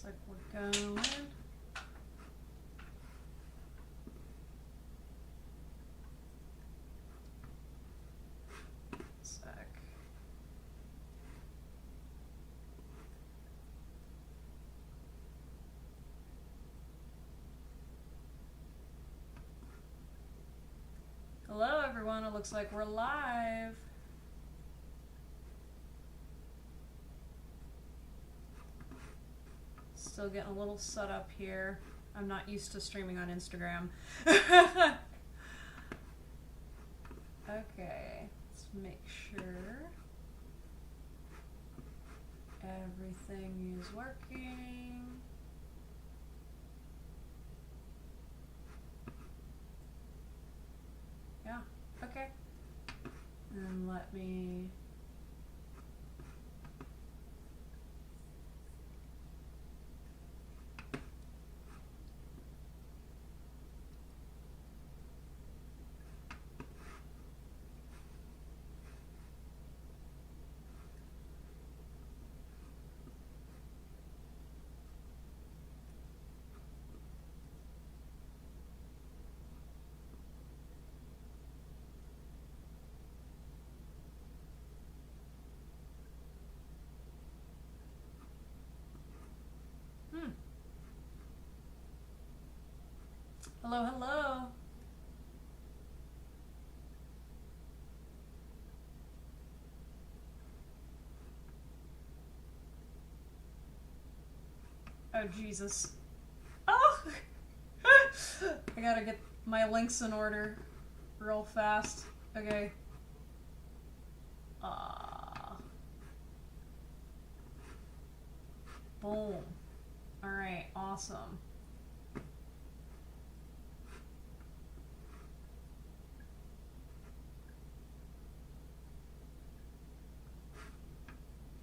like we're going. Sec. Hello everyone, it looks like we're live. Still getting a little set up here. I'm not used to streaming on Instagram. Okay, let's make sure everything is working. Yeah, okay. And let me... Hello, hello. Oh, Jesus. Oh! I gotta get my links in order real fast. Okay. Boom. Alright, awesome.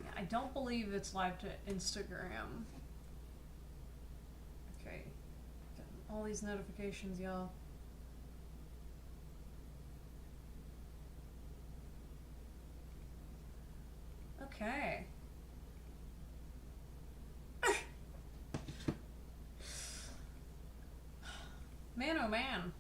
Yeah, I don't believe it's live to Instagram. Okay. Getting all these notifications, y'all. Okay. Man, oh man.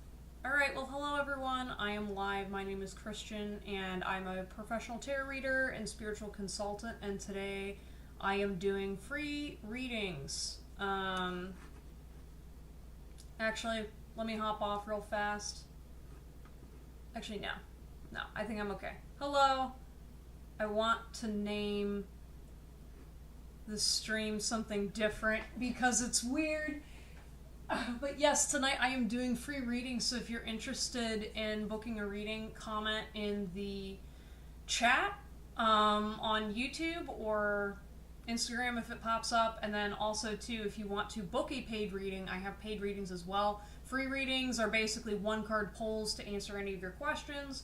Alright, well hello everyone, I am live, my name is Christian, and I'm a professional tarot reader and spiritual consultant, and today I am doing free readings. Actually, let me hop off real fast. Actually, no, I think I'm okay. Hello, I want to name the stream something different because it's weird. But yes, tonight I am doing free readings, so if you're interested in booking a reading, comment in the chat on YouTube or Instagram if it pops up, and then also too, if you want to book a paid reading, I have paid readings as well. Free readings are basically one-card pulls to answer any of your questions,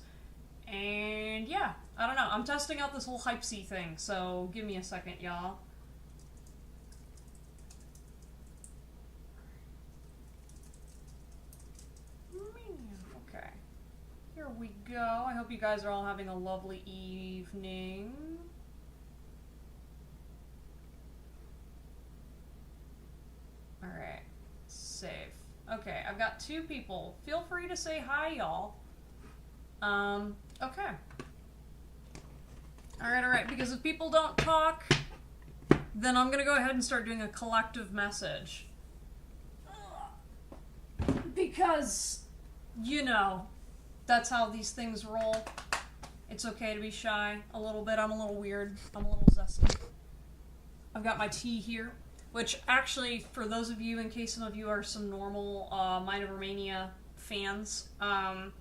and yeah, I don't know, I'm testing out this whole Hypesy thing, so give me a second, y'all. Here we go. I hope you guys are all having a lovely evening. Alright. Save. Okay, I've got 2 people. Feel free to say hi, y'all. Okay. Alright, because if people don't talk, then I'm gonna go ahead and start doing a collective message. Because, you know, that's how these things roll. It's okay to be shy a little bit. I'm a little weird. I'm a little zesty. I've got my tea here, which actually, for those of you, in case some of you are some normal Mania fans, I've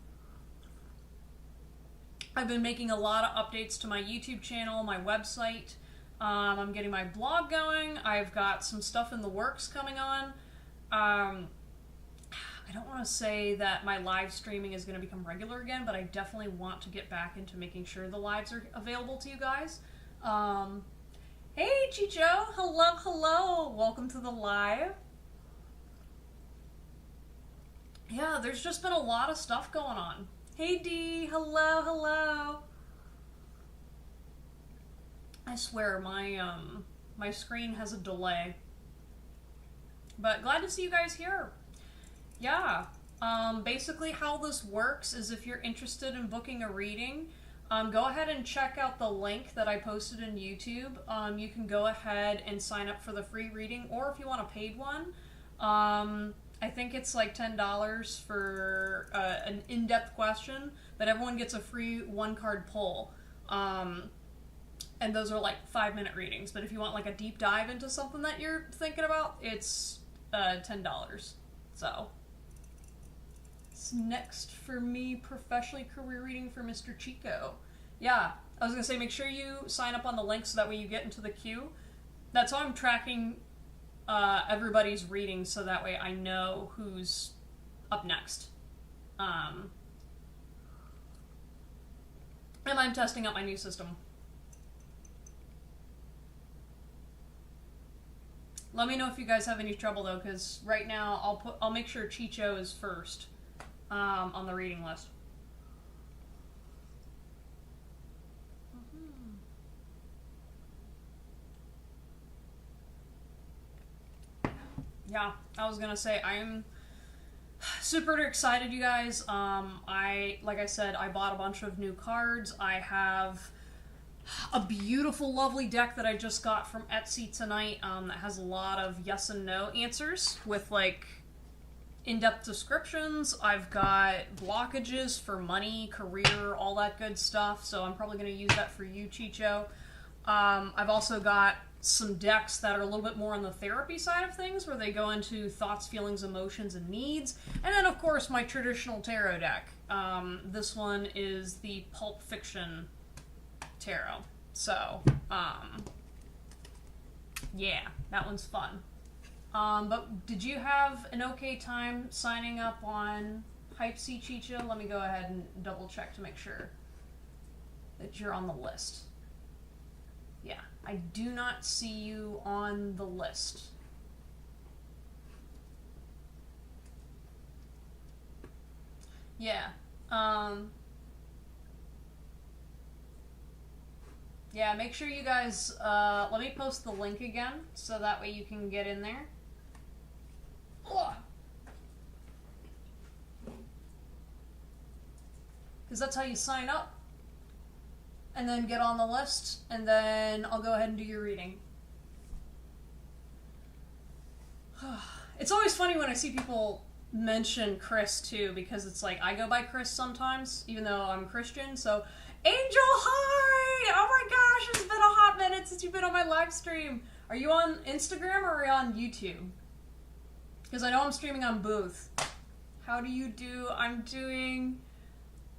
been making a lot of updates to my YouTube channel, my website. I'm getting my blog going. I've got some stuff in the works coming on. I don't want to say that my live streaming is going to become regular again, but I definitely want to get back into making sure the lives are available to you guys. Hey, Chicho! Hello, hello! Welcome to the live. Yeah, there's just been a lot of stuff going on. Hey, Dee! Hello, hello! I swear, my screen has a delay. But glad to see you guys here. Yeah. Basically how this works is if you're interested in booking a reading, go ahead and check out the link that I posted in YouTube. You can go ahead and sign up for the free reading, or if you want a paid one, I think it's like $10 for an in-depth question, but everyone gets a free one-card pull. And those are like 5-minute readings. But if you want like a deep dive into something that you're thinking about, it's $10. So, next for me, professionally career reading for Mr. Chico. Yeah, I was going to say, make sure you sign up on the link so that way you get into the queue. That's how I'm tracking everybody's reading, so that way I know who's up next. And I'm testing out my new system. Let me know if you guys have any trouble though, because right now I'll make sure Chicho is first on the reading list. Yeah, I was gonna say I'm super excited, you guys. Like I said, I bought a bunch of new cards. I have a beautiful, lovely deck that I just got from Etsy tonight that has a lot of yes and no answers with like in-depth descriptions. I've got blockages for money, career, all that good stuff, so I'm probably going to use that for you, Chicho. I've also got some decks that are a little bit more on the therapy side of things, where they go into thoughts, feelings, emotions, and needs. And then, of course, my traditional tarot deck. This one is the Pulp Fiction tarot. So, yeah, that one's fun. But did you have an okay time signing up on Hypesy, Chicho? Let me go ahead and double check to make sure that you're on the list. Yeah, I do not see you on the list. Yeah, yeah, make sure you guys, let me post the link again, so that way you can get in there. Because that's how you sign up. And then get on the list, and then I'll go ahead and do your reading. It's always funny when I see people mention Chris, too, because it's like, I go by Chris sometimes, even though I'm Christian, so... Angel, hi! Oh my gosh, it's been a hot minute since you've been on my live stream. Are you on Instagram or are you on YouTube? Because I know I'm streaming on both. How do you do? I'm doing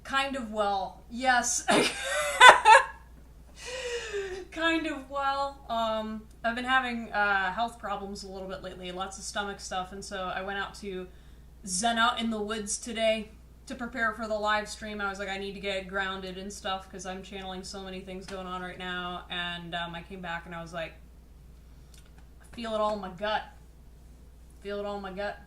kind of well. Yes. Kind of well. I've been having health problems a little bit lately, lots of stomach stuff, and so I went out to zen out in the woods today to prepare for the live stream. I was like, I need to get grounded and stuff because I'm channeling so many things going on right now, and I came back and I was like, I feel it all in my gut. Feel it all in my gut.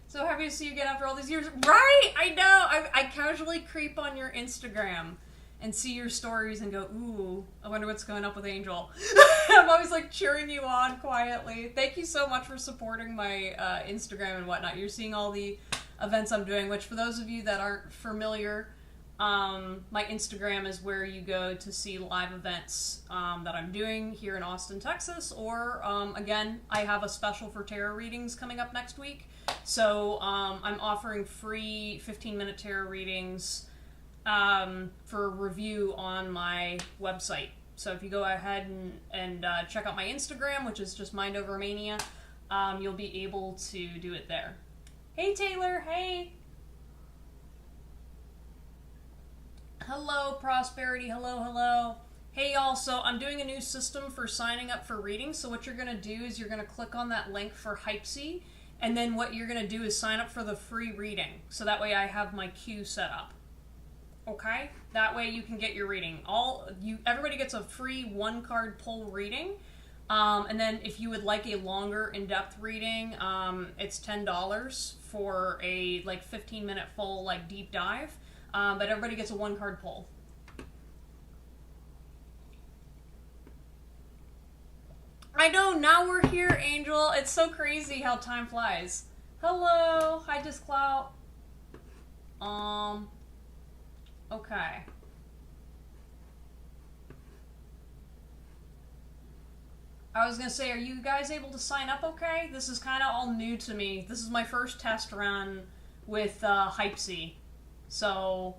So happy to see you again after all these years. Right! I know! I casually creep on your Instagram and see your stories and go, ooh, I wonder what's going up with Angel. I'm always like cheering you on quietly. Thank you so much for supporting my Instagram and whatnot. You're seeing all the events I'm doing, which for those of you that aren't familiar, my Instagram is where you go to see live events that I'm doing here in Austin, Texas, or again, I have a special for tarot readings coming up next week. So I'm offering free 15-minute tarot readings for review on my website. So if you go ahead and check out my Instagram, which is just Mind Over Mania, you'll be able to do it there. Hey Taylor, hey! Hello Prosperity, hello, hello. Hey y'all, so I'm doing a new system for signing up for readings. So what you're going to do is you're going to click on that link for Hypesy, and then what you're going to do is sign up for the free reading. So that way I have my queue set up. Okay? That way you can get your reading. Everybody gets a free one-card pull reading. And then if you would like a longer in-depth reading, it's $10 for a 15-minute full deep dive. But everybody gets a one-card pull. I know, now we're here, Angel. It's so crazy how time flies. Hello. Hi, Disclout. Okay. I was gonna say, are you guys able to sign up okay? This is kind of all new to me. This is my first test run with Hypesy. So,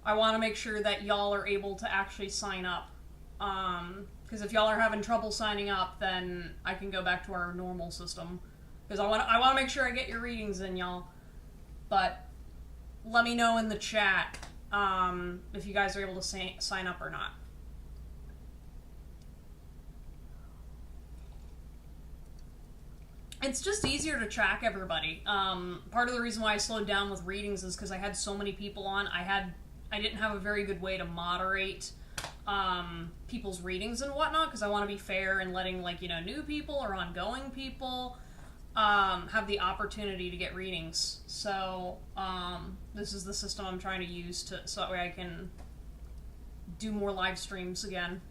I want to make sure that y'all are able to actually sign up. Because if y'all are having trouble signing up, then I can go back to our normal system. Because I want to make sure I get your readings in, y'all. But let me know in the chat if you guys are able to sign up or not. It's just easier to track everybody. Part of the reason why I slowed down with readings is because I had so many people on. I didn't have a very good way to moderate people's readings and whatnot, because I want to be fair and letting, like, you know, new people or ongoing people have the opportunity to get readings. So this is the system I'm trying to use so that way I can do more live streams again.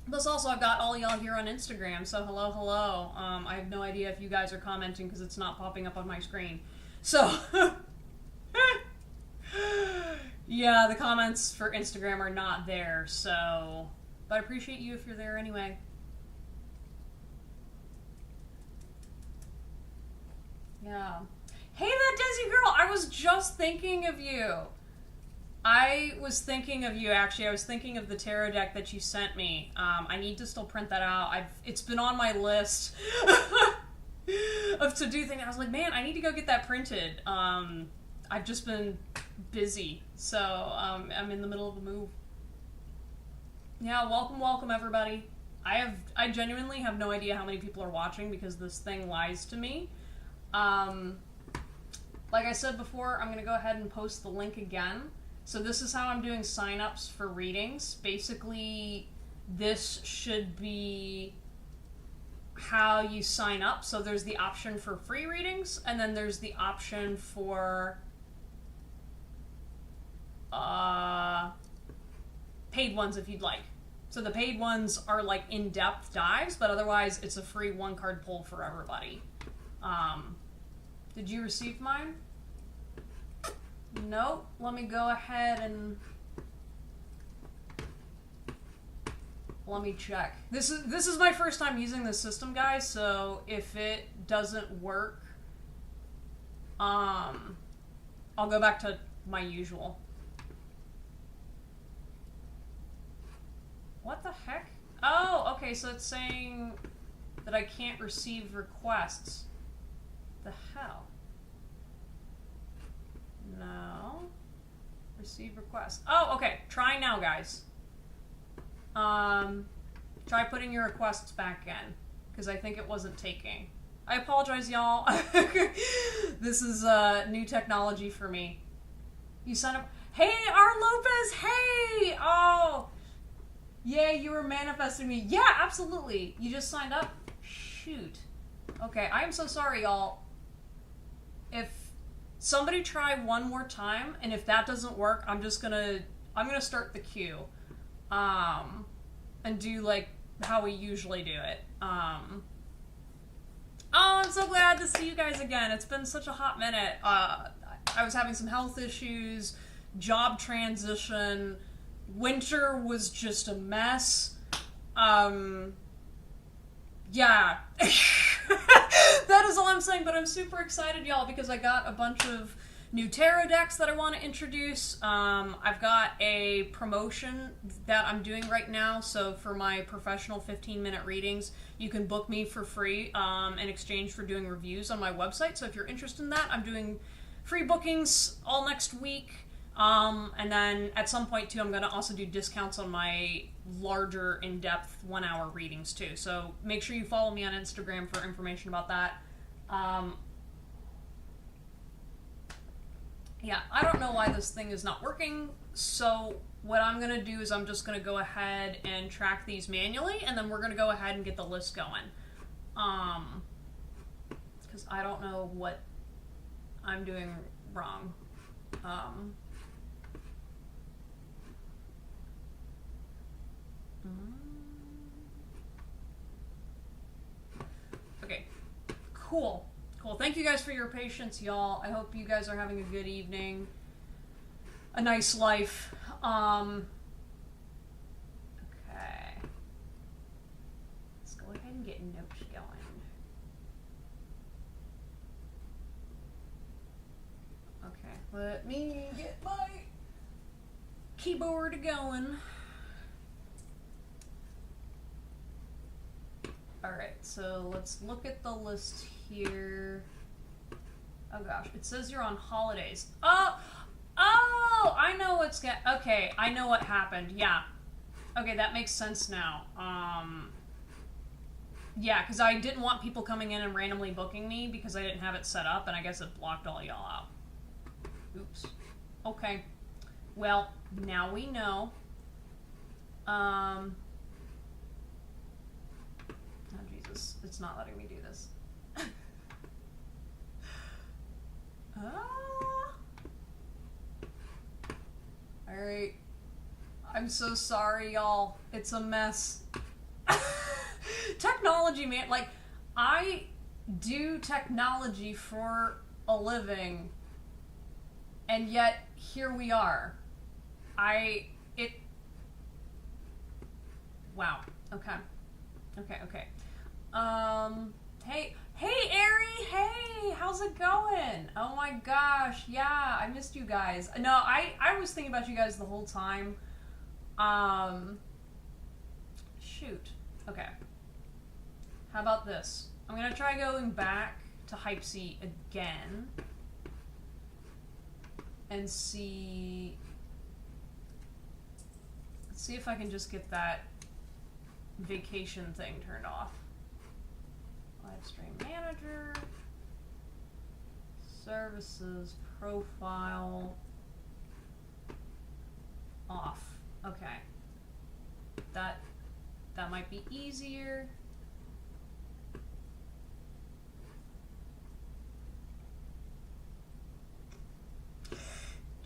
Plus, also, I've got all y'all here on Instagram, so hello, hello. I have no idea if you guys are commenting because it's not popping up on my screen. So, yeah, the comments for Instagram are not there, so... But I appreciate you if you're there anyway. Yeah. Hey, that Desi girl! I was just thinking of you! I was thinking of you, actually. I was thinking of the tarot deck that you sent me. I need to still print that out. It's been on my list of to-do things. I was like, man, I need to go get that printed. I've just been busy, so I'm in the middle of a move. Yeah, welcome, everybody. I genuinely have no idea how many people are watching because this thing lies to me. Like I said before, I'm going to go ahead and post the link again. So this is how I'm doing signups for readings. Basically, this should be how you sign up. So there's the option for free readings, and then there's the option for paid ones if you'd like. So the paid ones are like in-depth dives, but otherwise it's a free one-card pull for everybody. Did you receive mine? Nope. Let me go ahead and let me check. This is my first time using this system, guys, so if it doesn't work, I'll go back to my usual. What the heck? Oh, okay, so it's saying that I can't receive requests. The hell? No. Receive request. Oh, okay. Try now, guys. Try putting your requests back in, because I think it wasn't taking. I apologize, y'all. This is new technology for me. You signed up. Hey, R. Lopez. Hey. Oh. Yay, you were manifesting me. Yeah, absolutely. You just signed up? Shoot. Okay, I am so sorry, y'all. If somebody try one more time, and if that doesn't work, I'm gonna start the queue, and do like how we usually do it. Oh, I'm so glad to see you guys again. It's been such a hot minute. I was having some health issues, job transition, winter was just a mess. Yeah. That is all I'm saying, but I'm super excited, y'all, because I got a bunch of new tarot decks that I want to introduce. I've got a promotion that I'm doing right now, so for my professional 15-minute readings, you can book me for free in exchange for doing reviews on my website. So if you're interested in that, I'm doing free bookings all next week. And then at some point, too, I'm going to also do discounts on my larger, in-depth 1-hour readings, too. So make sure you follow me on Instagram for information about that. Yeah, I don't know why this thing is not working, so what I'm going to do is I'm just going to go ahead and track these manually, and then we're going to go ahead and get the list going. Because I don't know what I'm doing wrong. Cool. Cool. Thank you guys for your patience, y'all. I hope you guys are having a good evening. A nice life. Okay. Let's go ahead and get notes going. Okay. Let me get my keyboard going. Alright, so let's look at the list here. Oh gosh, it says you're on holidays. Oh, I know what's okay, I know what happened. Yeah. Okay, that makes sense now. Yeah, because I didn't want people coming in and randomly booking me because I didn't have it set up, and I guess it blocked all y'all out. Oops. Okay. Well, now we know. Oh, Jesus. It's not letting me do this. Alright. I'm so sorry, y'all. It's a mess. Technology, man. Like, I do technology for a living, and yet here we are. Wow. Okay. Hey, Ari! Hey! How's it going? Oh my gosh, yeah, I missed you guys. No, I was thinking about you guys the whole time. Shoot. Okay. How about this? I'm gonna try going back to Hype Seat again. And see... Let's see if I can just get that vacation thing turned off. Live stream manager, services, profile, off. Okay. That might be easier.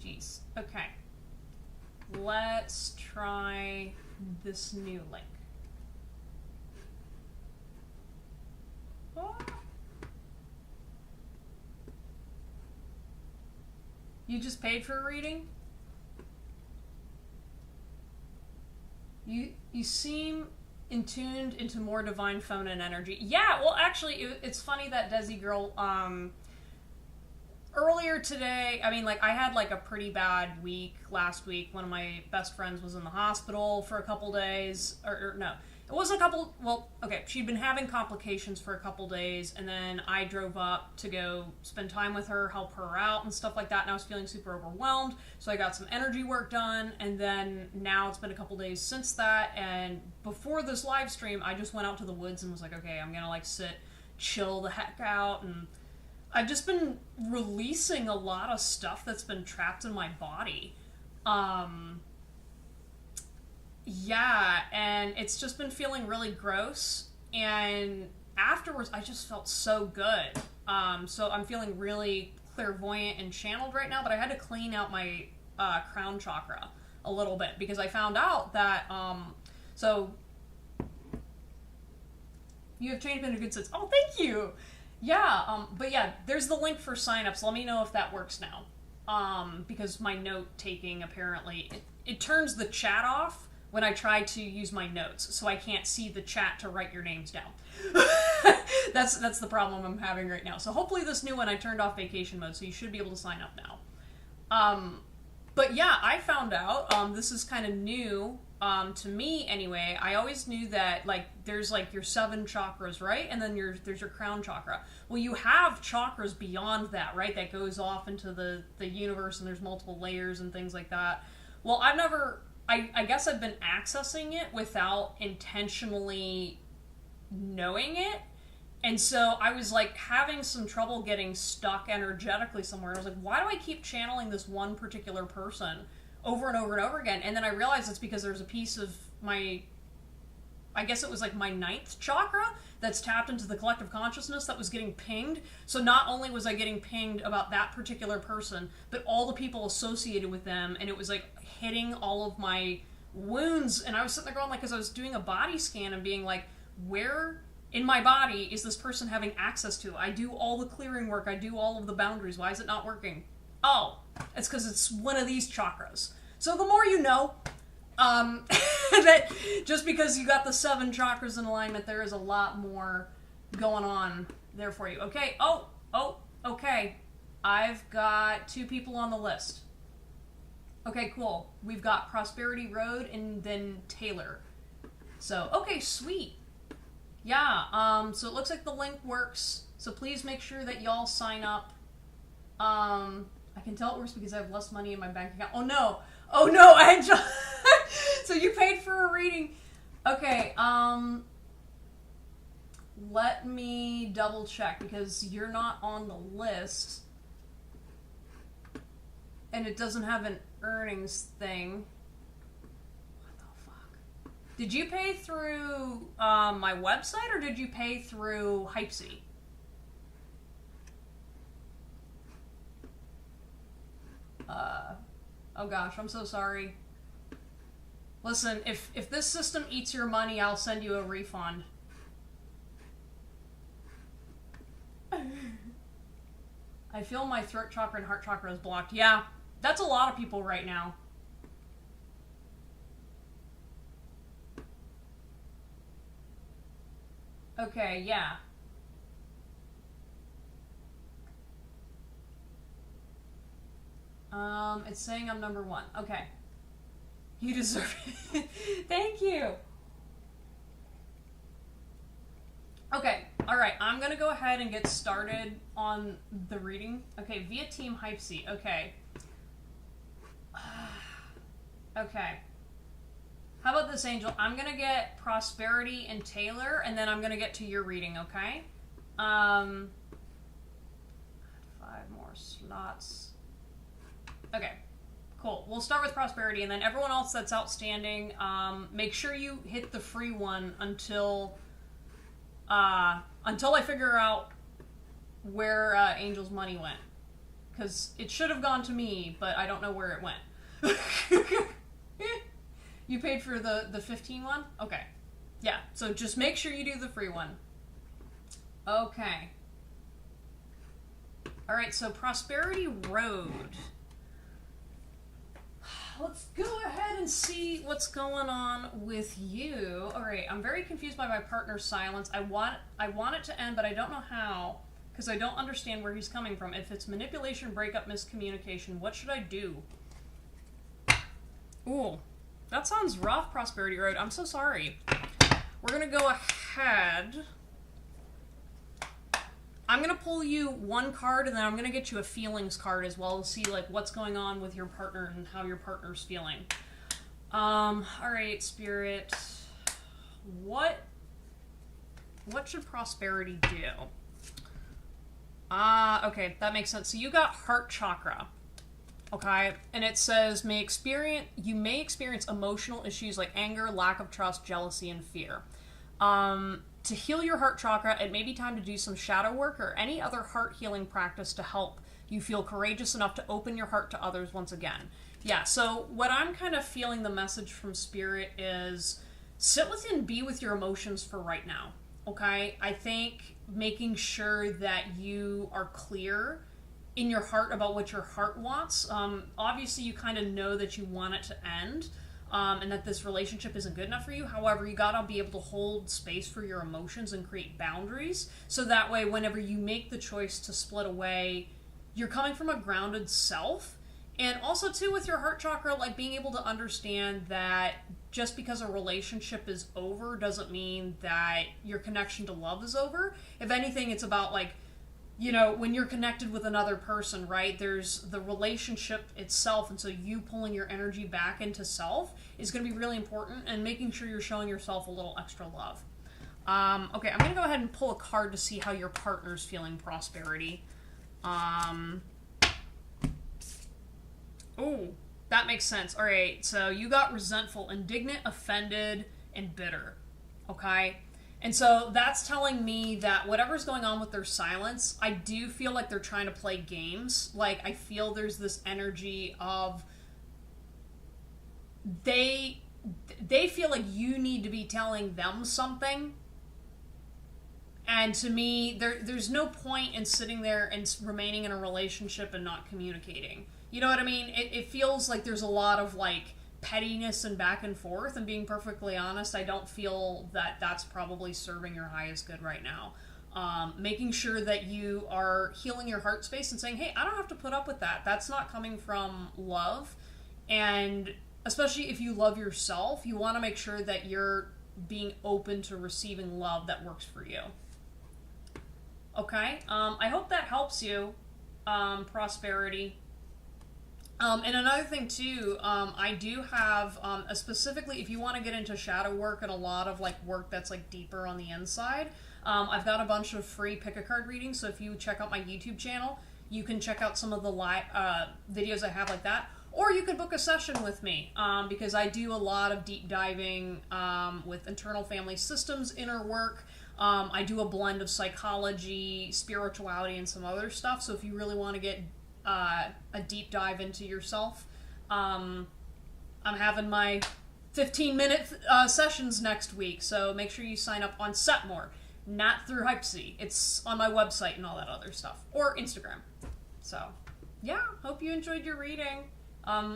Jeez. Okay. Let's try this new link. Oh. You just paid for a reading? You seem intuned into more divine feminine energy. Yeah, well, actually, it's funny that Desi girl, earlier today, I mean, like, I had, like, a pretty bad week last week. One of my best friends was in the hospital for a couple days. Or no, it wasn't a couple, well, okay, she'd been having complications for a couple days, and then I drove up to go spend time with her, help her out, and stuff like that, and I was feeling super overwhelmed, so I got some energy work done, and then now it's been a couple days since that, and before this live stream, I just went out to the woods and was like, okay, I'm gonna, like, sit, chill the heck out, and I've just been releasing a lot of stuff that's been trapped in my body. Yeah, and it's just been feeling really gross, and afterwards I just felt so good. So I'm feeling really clairvoyant and channeled right now, but I had to clean out my crown chakra a little bit because I found out that, so you have changed in a good sense. Oh, thank you! Yeah, but yeah, there's the link for signups. Let me know if that works now. Because my note-taking, apparently, it turns the chat off when I try to use my notes, so I can't see the chat to write your names down. That's the problem I'm having right now. So hopefully this new one, I turned off vacation mode, so you should be able to sign up now. But yeah, I found out, this is kind of new, to me anyway. I always knew that, like, there's, like, your 7 chakras, right? And then there's your crown chakra. Well, you have chakras beyond that, right? That goes off into the universe, and there's multiple layers and things like that. Well, I guess I've been accessing it without intentionally knowing it. And so I was, like, having some trouble getting stuck energetically somewhere. I was like, why do I keep channeling this one particular person over and over and over again? And then I realized it's because there's a piece of my, I guess it was like my 9th chakra that's tapped into the collective consciousness that was getting pinged. So not only was I getting pinged about that particular person, but all the people associated with them, and it was like hitting all of my wounds. And I was sitting there going, like, because I was doing a body scan and being like, where in my body is this person having access to? I do all the clearing work. I do all of the boundaries. Why is it not working? Oh, it's because it's one of these chakras. So the more you know, that just because you got the 7 chakras in alignment, there is a lot more going on there for you. Okay. Oh, okay. I've got 2 people on the list. Okay, cool. We've got Prosperity Road and then Taylor. So, okay, sweet. Yeah, so it looks like the link works. So please make sure that y'all sign up. I can tell it works because I have less money in my bank account. Oh no, I just... So you paid for a reading. Okay, let me double check because you're not on the list. And it doesn't have an earnings thing. What the fuck? Did you pay through my website or did you pay through Hypesy? Oh gosh, I'm so sorry. Listen, if this system eats your money, I'll send you a refund. I feel my throat chakra and heart chakra is blocked. Yeah, that's a lot of people right now. Okay, yeah. It's saying I'm number 1. Okay. You deserve it. Thank you. Okay, alright, I'm gonna go ahead and get started on the reading. Okay, via Team Hypesy. Okay. Okay. How about this, Angel? I'm gonna get Prosperity and Taylor, and then I'm gonna get to your reading, okay? 5 more slots. Okay, cool. We'll start with Prosperity, and then everyone else that's outstanding, make sure you hit the free one until I figure out where Angel's money went. Because it should have gone to me, but I don't know where it went. You paid for the 15 one? Okay. Yeah, so just make sure you do the free one. Okay. Alright, so Prosperity Road. Let's go ahead and see what's going on with you. Alright, I'm very confused by my partner's silence. I want it to end, but I don't know how, because I don't understand where he's coming from. If it's manipulation, breakup, miscommunication, what should I do? Ooh, that sounds rough, Prosperity Road. I'm so sorry. We're going to go ahead. I'm going to pull you one card, and then I'm going to get you a feelings card as well to see like what's going on with your partner and how your partner's feeling. Alright, Spirit. What should Prosperity do? Okay, that makes sense. So you got heart chakra. Okay, and it says you may experience emotional issues like anger, lack of trust, jealousy, and fear. To heal your heart chakra, it may be time to do some shadow work or any other heart healing practice to help you feel courageous enough to open your heart to others once again. Yeah, so what I'm kind of feeling the message from Spirit is sit with and be with your emotions for right now. Okay, I think making sure that you are clear in your heart about what your heart wants. Obviously, you kind of know that you want it to end. And that this relationship isn't good enough for you. However, you gotta be able to hold space for your emotions and create boundaries. So that way, whenever you make the choice to split away, you're coming from a grounded self. And also, too, with your heart chakra, like being able to understand that just because a relationship is over doesn't mean that your connection to love is over. If anything, it's about like, you know, when you're connected with another person, right, there's the relationship itself, and so you pulling your energy back into self is going to be really important, and making sure you're showing yourself a little extra love. Okay, I'm going to go ahead and pull a card to see how your partner's feeling Prosperity. Oh, that makes sense. Alright, so you got resentful, indignant, offended, and bitter. Okay? And so that's telling me that whatever's going on with their silence, I do feel like they're trying to play games. Like, I feel there's this energy of they feel like you need to be telling them something And to me, there's no point in sitting there and remaining in a relationship and not communicating. You know what I mean? It feels like there's a lot of, like, pettiness and back and forth, and being perfectly honest, I don't feel that that's probably serving your highest good right now. Making sure that you are healing your heart space and saying, hey, I don't have to put up with that. That's not coming from love. And especially if you love yourself, you want to make sure that you're being open to receiving love that works for you. Okay? I hope that helps you, Prosperity. And another thing, too, I do have, specifically, if you want to get into shadow work and a lot of, like, work that's, like, deeper on the inside, I've got a bunch of free pick-a-card readings, so if you check out my YouTube channel, you can check out some of the live videos I have like that, or you can book a session with me, because I do a lot of deep diving with internal family systems, inner work. I do a blend of psychology, spirituality, and some other stuff, so if you really want to get a deep dive into yourself, I'm having my 15-minute sessions next week, so make sure you sign up on Setmore, not through Hypesy. It's on my website and all that other stuff, or Instagram. So, yeah, hope you enjoyed your reading.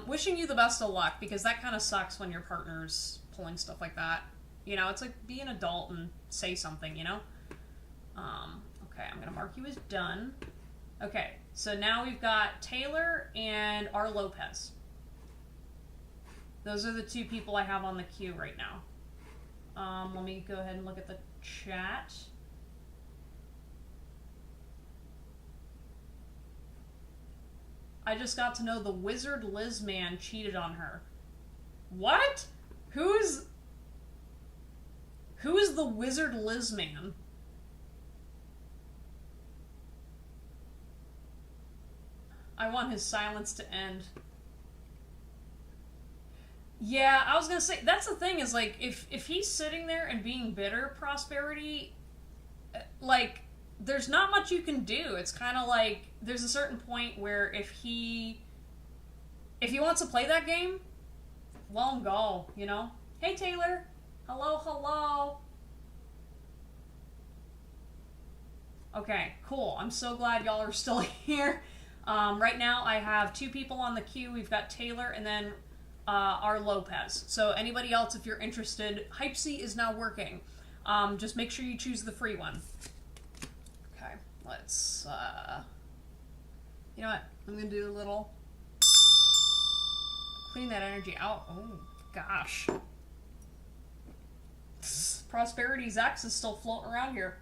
Wishing you the best of luck, because that kind of sucks when your partner's pulling stuff like that. You know, it's like, be an adult and say something, you know? Okay, I'm going to mark you as done. Okay, so now we've got Taylor and R. Lopez. Those are the two people I have on the queue right now. Let me go ahead and look at the chat. I just got to know the Wizard Liz man cheated on her. What? Who is the Wizard Liz man? I want his silence to end. Yeah, I was gonna say, that's the thing, is, like, if he's sitting there and being bitter, Prosperity, like, there's not much you can do. It's kind of like, there's a certain point where if he wants to play that game, let him go, you know? Hey, Taylor. Hello, hello. Okay, cool. I'm so glad y'all are still here. Right now, I have two people on the queue. We've got Taylor and then R. Lopez. So anybody else, if you're interested, Hypesy is now working. Just make sure you choose the free one. Okay, let's, you know what? I'm going to do a little clean that energy out. Oh, gosh. Prosperity's ex is still floating around here.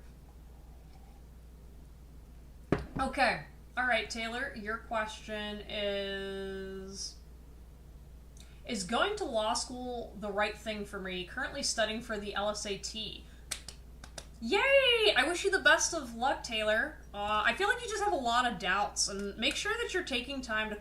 Okay. All right, Taylor, your question is going to law school the right thing for me? Currently studying for the LSAT. Yay! I wish you the best of luck, Taylor. I feel like you just have a lot of doubts, and make sure that you're taking time to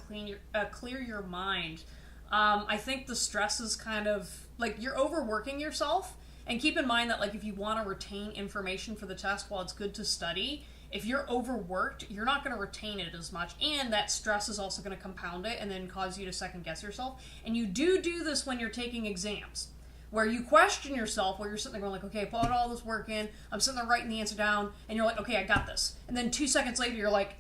clear your mind. I think the stress is kind of, like, you're overworking yourself, and keep in mind that, like, if you want to retain information for the test, while it's good to study, if you're overworked, you're not going to retain it as much, and that stress is also going to compound it and then cause you to second-guess yourself. And you do this when you're taking exams, where you question yourself, where you're sitting there going like, okay, I put all this work in, I'm sitting there writing the answer down, and you're like, okay, I got this. And then 2 seconds later, you're like,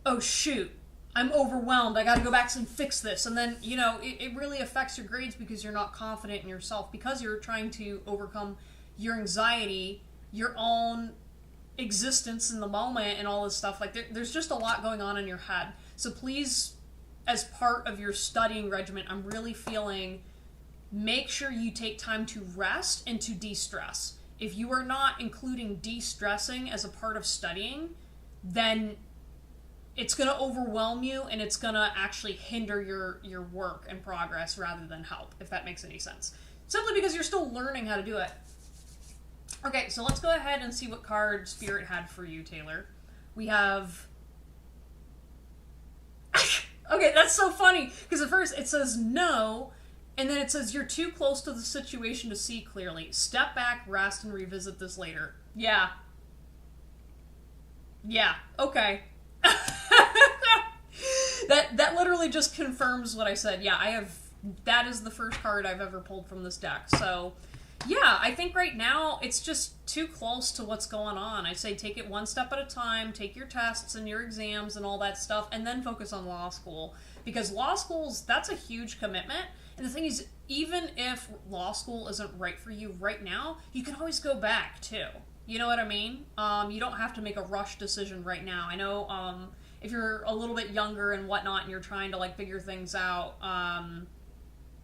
oh, shoot, I'm overwhelmed, I got to go back and fix this. And then, you know, it really affects your grades because you're not confident in yourself, because you're trying to overcome your anxiety, your own existence in the moment, and all this stuff. Like, there's just a lot going on in your head. So please, as part of your studying regimen, I'm really feeling, make sure you take time to rest and to de-stress. If you are not including de-stressing as a part of studying, then it's going to overwhelm you, and it's going to actually hinder your work and progress rather than help, if that makes any sense. Simply because you're still learning how to do it. Okay, so let's go ahead and see what card Spirit had for you, Taylor. We have... Okay, that's so funny, because at first it says no, and then it says you're too close to the situation to see clearly. Step back, rest, and revisit this later. Yeah. Yeah, okay. That literally just confirms what I said. Yeah, that is the first card I've ever pulled from this deck. So, Yeah, I think right now it's just too close to what's going on. I say take it one step at a time, take your tests and your exams and all that stuff, and then focus on law school. Because law school's, that's a huge commitment. And the thing is, even if law school isn't right for you right now, you can always go back too. You know what I mean? You don't have to make a rush decision right now. I know if you're a little bit younger and whatnot and you're trying to like figure things out,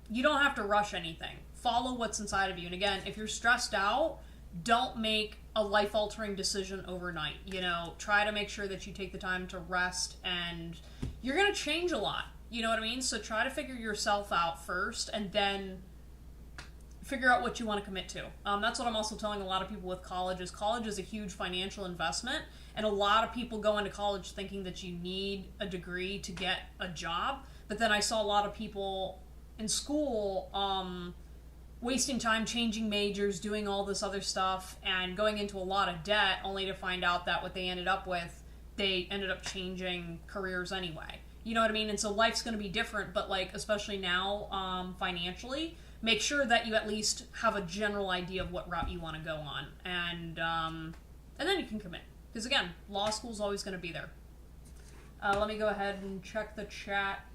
you don't have to rush anything. Follow what's inside of you. And again, if you're stressed out, don't make a life-altering decision overnight. You know, try to make sure that you take the time to rest, and you're going to change a lot. You know what I mean? So try to figure yourself out first, and then figure out what you want to commit to. That's what I'm also telling a lot of people with college is a huge financial investment, and a lot of people go into college thinking that you need a degree to get a job. But then I saw a lot of people in school wasting time changing majors, doing all this other stuff, and going into a lot of debt, only to find out that what they ended up with, they ended up changing careers anyway. You know what I mean? And so life's going to be different, but like, especially now, financially, make sure that you at least have a general idea of what route you want to go on, and then you can commit. Because again, law school's always going to be there. Let me go ahead and check the chat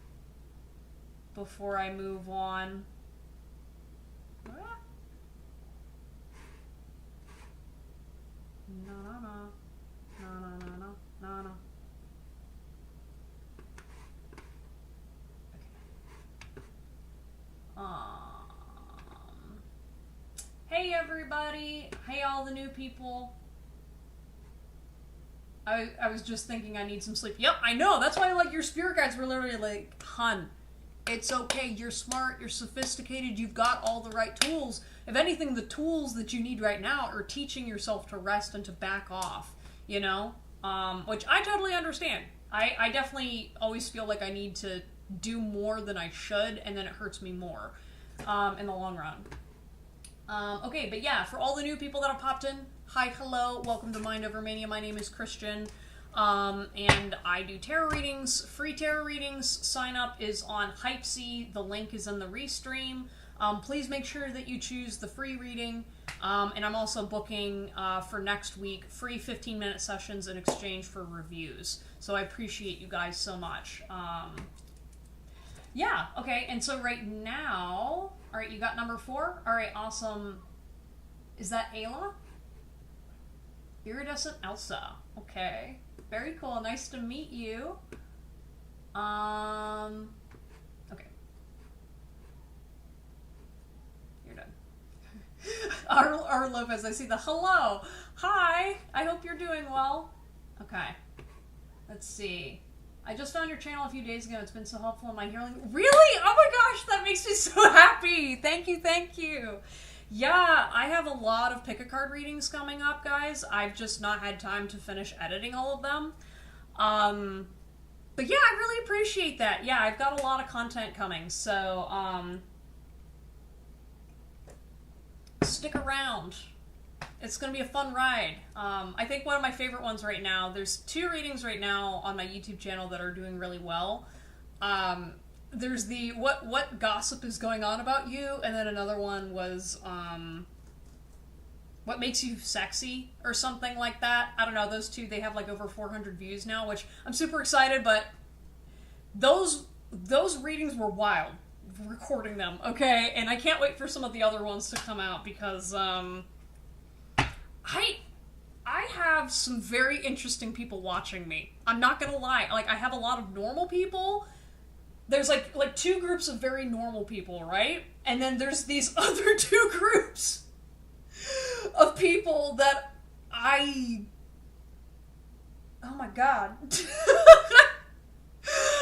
before I move on. No, no, no. No, no, no, no. No, no. Hey everybody! Hey all the new people. I was just thinking I need some sleep. Yep, I know. That's why like your spirit guides were literally like, "Hun, it's okay. You're smart. You're sophisticated. You've got all the right tools. If anything, the tools that you need right now are teaching yourself to rest and to back off, you know? Which I totally understand. I definitely always feel like I need to do more than I should, and then it hurts me more in the long run. Okay, but yeah, for all the new people that have popped in, hi, hello, welcome to Mind Over Mania. My name is Christian. And I do tarot readings, free tarot readings. Sign up is on Hypesy. The link is in the restream. Please make sure that you choose the free reading. And I'm also booking for next week free 15-minute sessions in exchange for reviews. So I appreciate you guys so much. Yeah, okay, and so right now, all right, you got number 4? All right, awesome. Is that Ayla? Iridescent Elsa. Okay. Very cool. Nice to meet you. Okay. You're done. R. Lopez, I see the hello. Hi. I hope you're doing well. Okay. Let's see. I just found your channel a few days ago. It's been so helpful in my healing. Really? Oh my gosh, that makes me so happy. Thank you, thank you. Yeah, I have a lot of pick-a-card readings coming up, guys. I've just not had time to finish editing all of them. But yeah, I really appreciate that. Yeah, I've got a lot of content coming, so stick around. It's going to be a fun ride. I think one of my favorite ones right now, there's 2 readings right now on my YouTube channel that are doing really well. There's the what gossip is going on about you, and then another one was what makes you sexy or something like that. I don't know, those 2, they have like over 400 views now, which I'm super excited, but those readings were wild, recording them, okay? And I can't wait for some of the other ones to come out because I have some very interesting people watching me. I'm not gonna lie. Like, I have a lot of normal people. There's like 2 groups of very normal people, right? And then there's these other 2 groups of people that oh my god.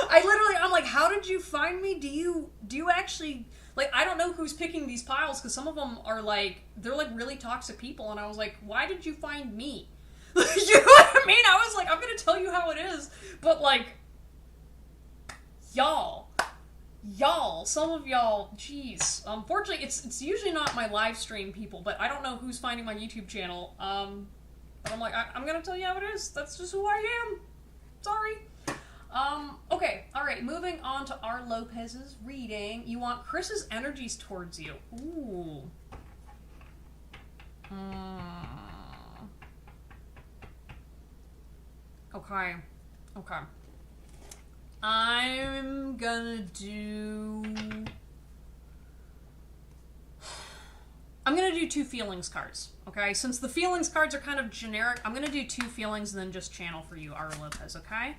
I'm like, how did you find me? Do you actually, like, I don't know who's picking these piles, because some of them are like, they're like really toxic people, and I was like, why did you find me? You know what I mean? I was like, I'm gonna tell you how it is, but like, y'all, some of y'all, jeez. Fortunately, it's usually not my live stream people, but I don't know who's finding my YouTube channel. But I'm like, I'm gonna tell you how it is. That's just who I am. Sorry. Okay, alright, moving on to R. Lopez's reading. You want Chris's energies towards you. Ooh. Okay. Okay. I'm gonna do 2 feelings cards, okay? Since the feelings cards are kind of generic, I'm gonna do 2 feelings and then just channel for you, Ara Lopez, okay?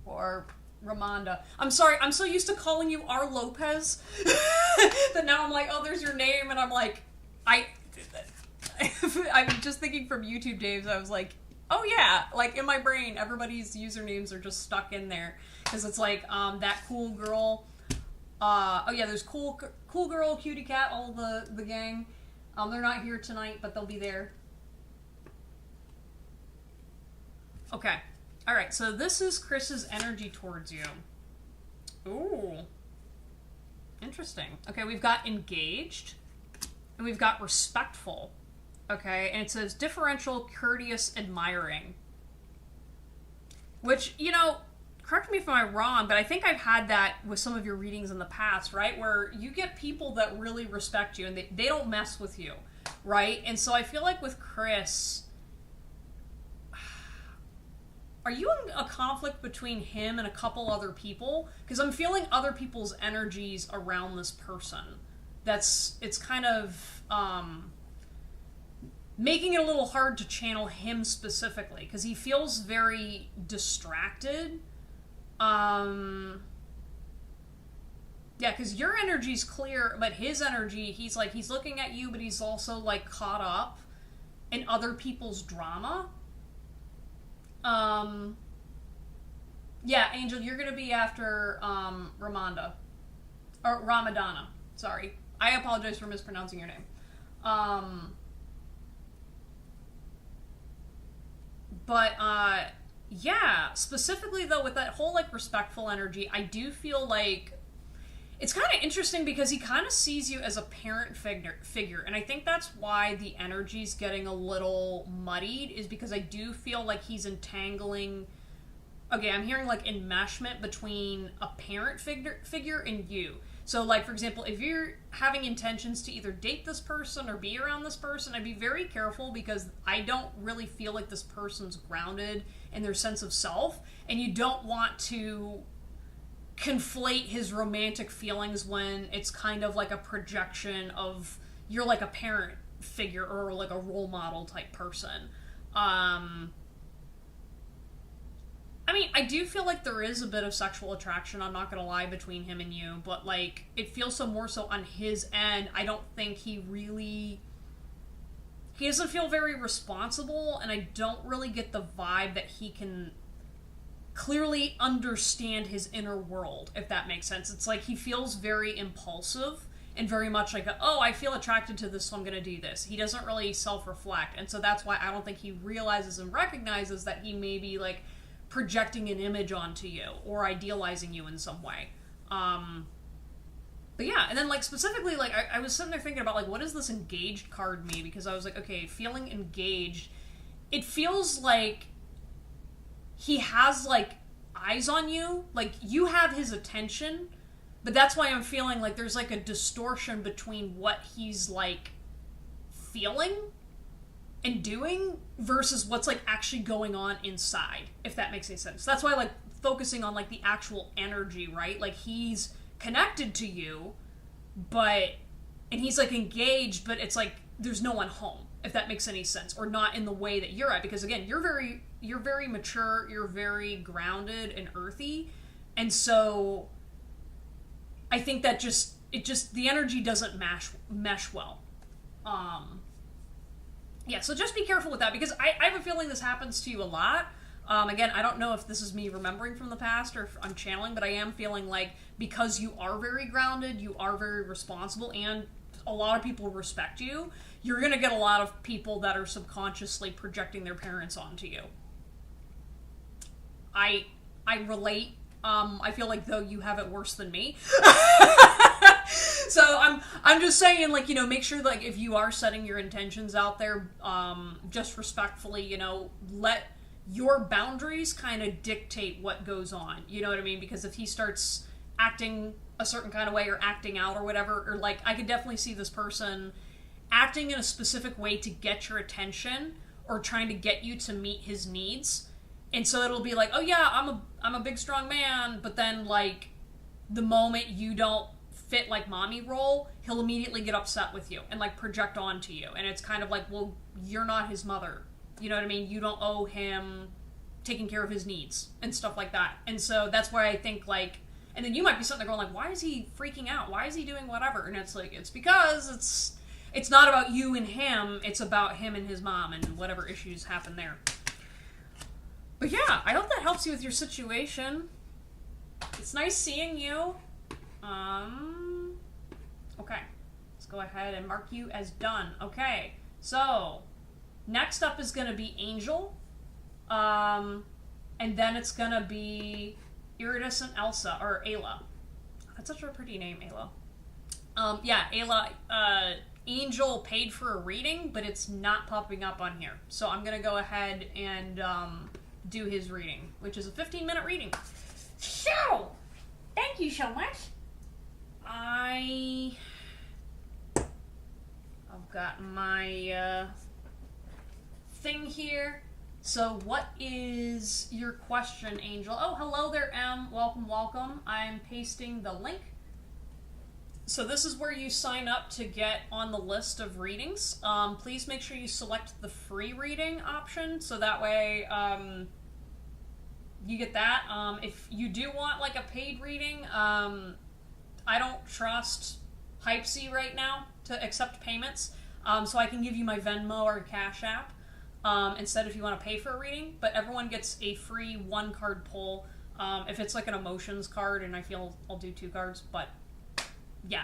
Or Ramonda. I'm sorry, I'm so used to calling you R. Lopez that now I'm like, oh, there's your name, and I'm like, I'm just thinking from YouTube days, I was like, oh yeah, like in my brain, everybody's usernames are just stuck in there. Because it's like, that cool girl, oh yeah, there's cool girl, cutie cat, all the gang. They're not here tonight, but they'll be there. Okay. Alright, so this is Chris's energy towards you. Ooh. Interesting. Okay, we've got engaged, and we've got respectful. Okay, and it says differential, courteous, admiring. Which, you know, correct me if I'm wrong, but I think I've had that with some of your readings in the past, right? Where you get people that really respect you, and they don't mess with you, right? And so I feel like with Chris, are you in a conflict between him and a couple other people? Because I'm feeling other people's energies around this person. It's kind of, making it a little hard to channel him specifically, because he feels very distracted. Yeah, because your energy's clear, but his energy, he's looking at you, but he's also, like, caught up in other people's drama. Yeah, Angel, you're gonna be after, Ramonda. Or Ramadana. Sorry. I apologize for mispronouncing your name. But, yeah, specifically, though, with that whole, like, respectful energy, I do feel like it's kind of interesting because he kind of sees you as a parent figure, and I think that's why the energy's getting a little muddied, is because I do feel like he's entangling... Okay, I'm hearing, like, enmeshment between a parent figure and you. So, like, for example, if you're having intentions to either date this person or be around this person, I'd be very careful, because I don't really feel like this person's grounded in their sense of self, and you don't want to conflate his romantic feelings when it's kind of like a projection of you're like a parent figure or like a role model type person. I mean, I do feel like there is a bit of sexual attraction, I'm not gonna lie, between him and you, but, like, it feels so more so on his end. I don't think he doesn't feel very responsible, and I don't really get the vibe that he can clearly understand his inner world, if that makes sense. It's like he feels very impulsive, and very much like, oh, I feel attracted to this, so I'm gonna do this. He doesn't really self-reflect, and so that's why I don't think he realizes and recognizes that he may be, like, projecting an image onto you or idealizing you in some way. But yeah, and then, like, specifically, like, I was sitting there thinking about, like, what does this engaged card mean? Because I was like, okay, feeling engaged, it feels like he has, like, eyes on you, like, you have his attention, but that's why I'm feeling like there's, like, a distortion between what he's, like, feeling and doing versus what's, like, actually going on inside, if that makes any sense. That's why, like, focusing on, like, the actual energy, right? Like, he's connected to you, and he's, like, engaged, but it's like there's no one home, if that makes any sense, or not in the way that you're at, because, again, you're very mature, you're very grounded and earthy, and so I think that the energy doesn't mesh well. Yeah, so just be careful with that, because I have a feeling this happens to you a lot. Again, I don't know if this is me remembering from the past or if I'm channeling, but I am feeling like because you are very grounded, you are very responsible, and a lot of people respect you, you're going to get a lot of people that are subconsciously projecting their parents onto you. I relate. I feel like, though, you have it worse than me. So I'm just saying, like, you know, make sure, like, if you are setting your intentions out there, just respectfully, you know, let your boundaries kind of dictate what goes on. You know what I mean? Because if he starts acting a certain kind of way or acting out or whatever, or, like, I could definitely see this person acting in a specific way to get your attention, or trying to get you to meet his needs. And so it'll be like, oh yeah, I'm a big strong man, but then like the moment you don't fit like mommy role, he'll immediately get upset with you and like project onto you. And it's kind of like, well, you're not his mother. You know what I mean? You don't owe him taking care of his needs and stuff like that. And so that's why I think like, and then you might be sitting there going like, why is he freaking out? Why is he doing whatever? And it's like, it's because it's not about you and him, it's about him and his mom and whatever issues happen there. But yeah, I hope that helps you with your situation. It's nice seeing you. Okay. Let's go ahead and mark you as done. Okay. So, next up is going to be Angel. And then it's going to be Iridescent Elsa, or Ayla. That's such a pretty name, Ayla. Yeah, Ayla, Angel paid for a reading, but it's not popping up on here. So I'm going to go ahead and, do his reading, which is a 15-minute reading. So, thank you so much. I've got my thing here. So what is your question, Angel? Oh, hello there, Em. Welcome, welcome. I'm pasting the link. So this is where you sign up to get on the list of readings. Please make sure you select the free reading option, so that way you get that. If you do want like a paid reading, I don't trust Hypesy right now to accept payments, so I can give you my Venmo or Cash App instead if you want to pay for a reading, but everyone gets a free 1-card pull. If it's like an emotions card, and I feel I'll do 2 cards, but yeah,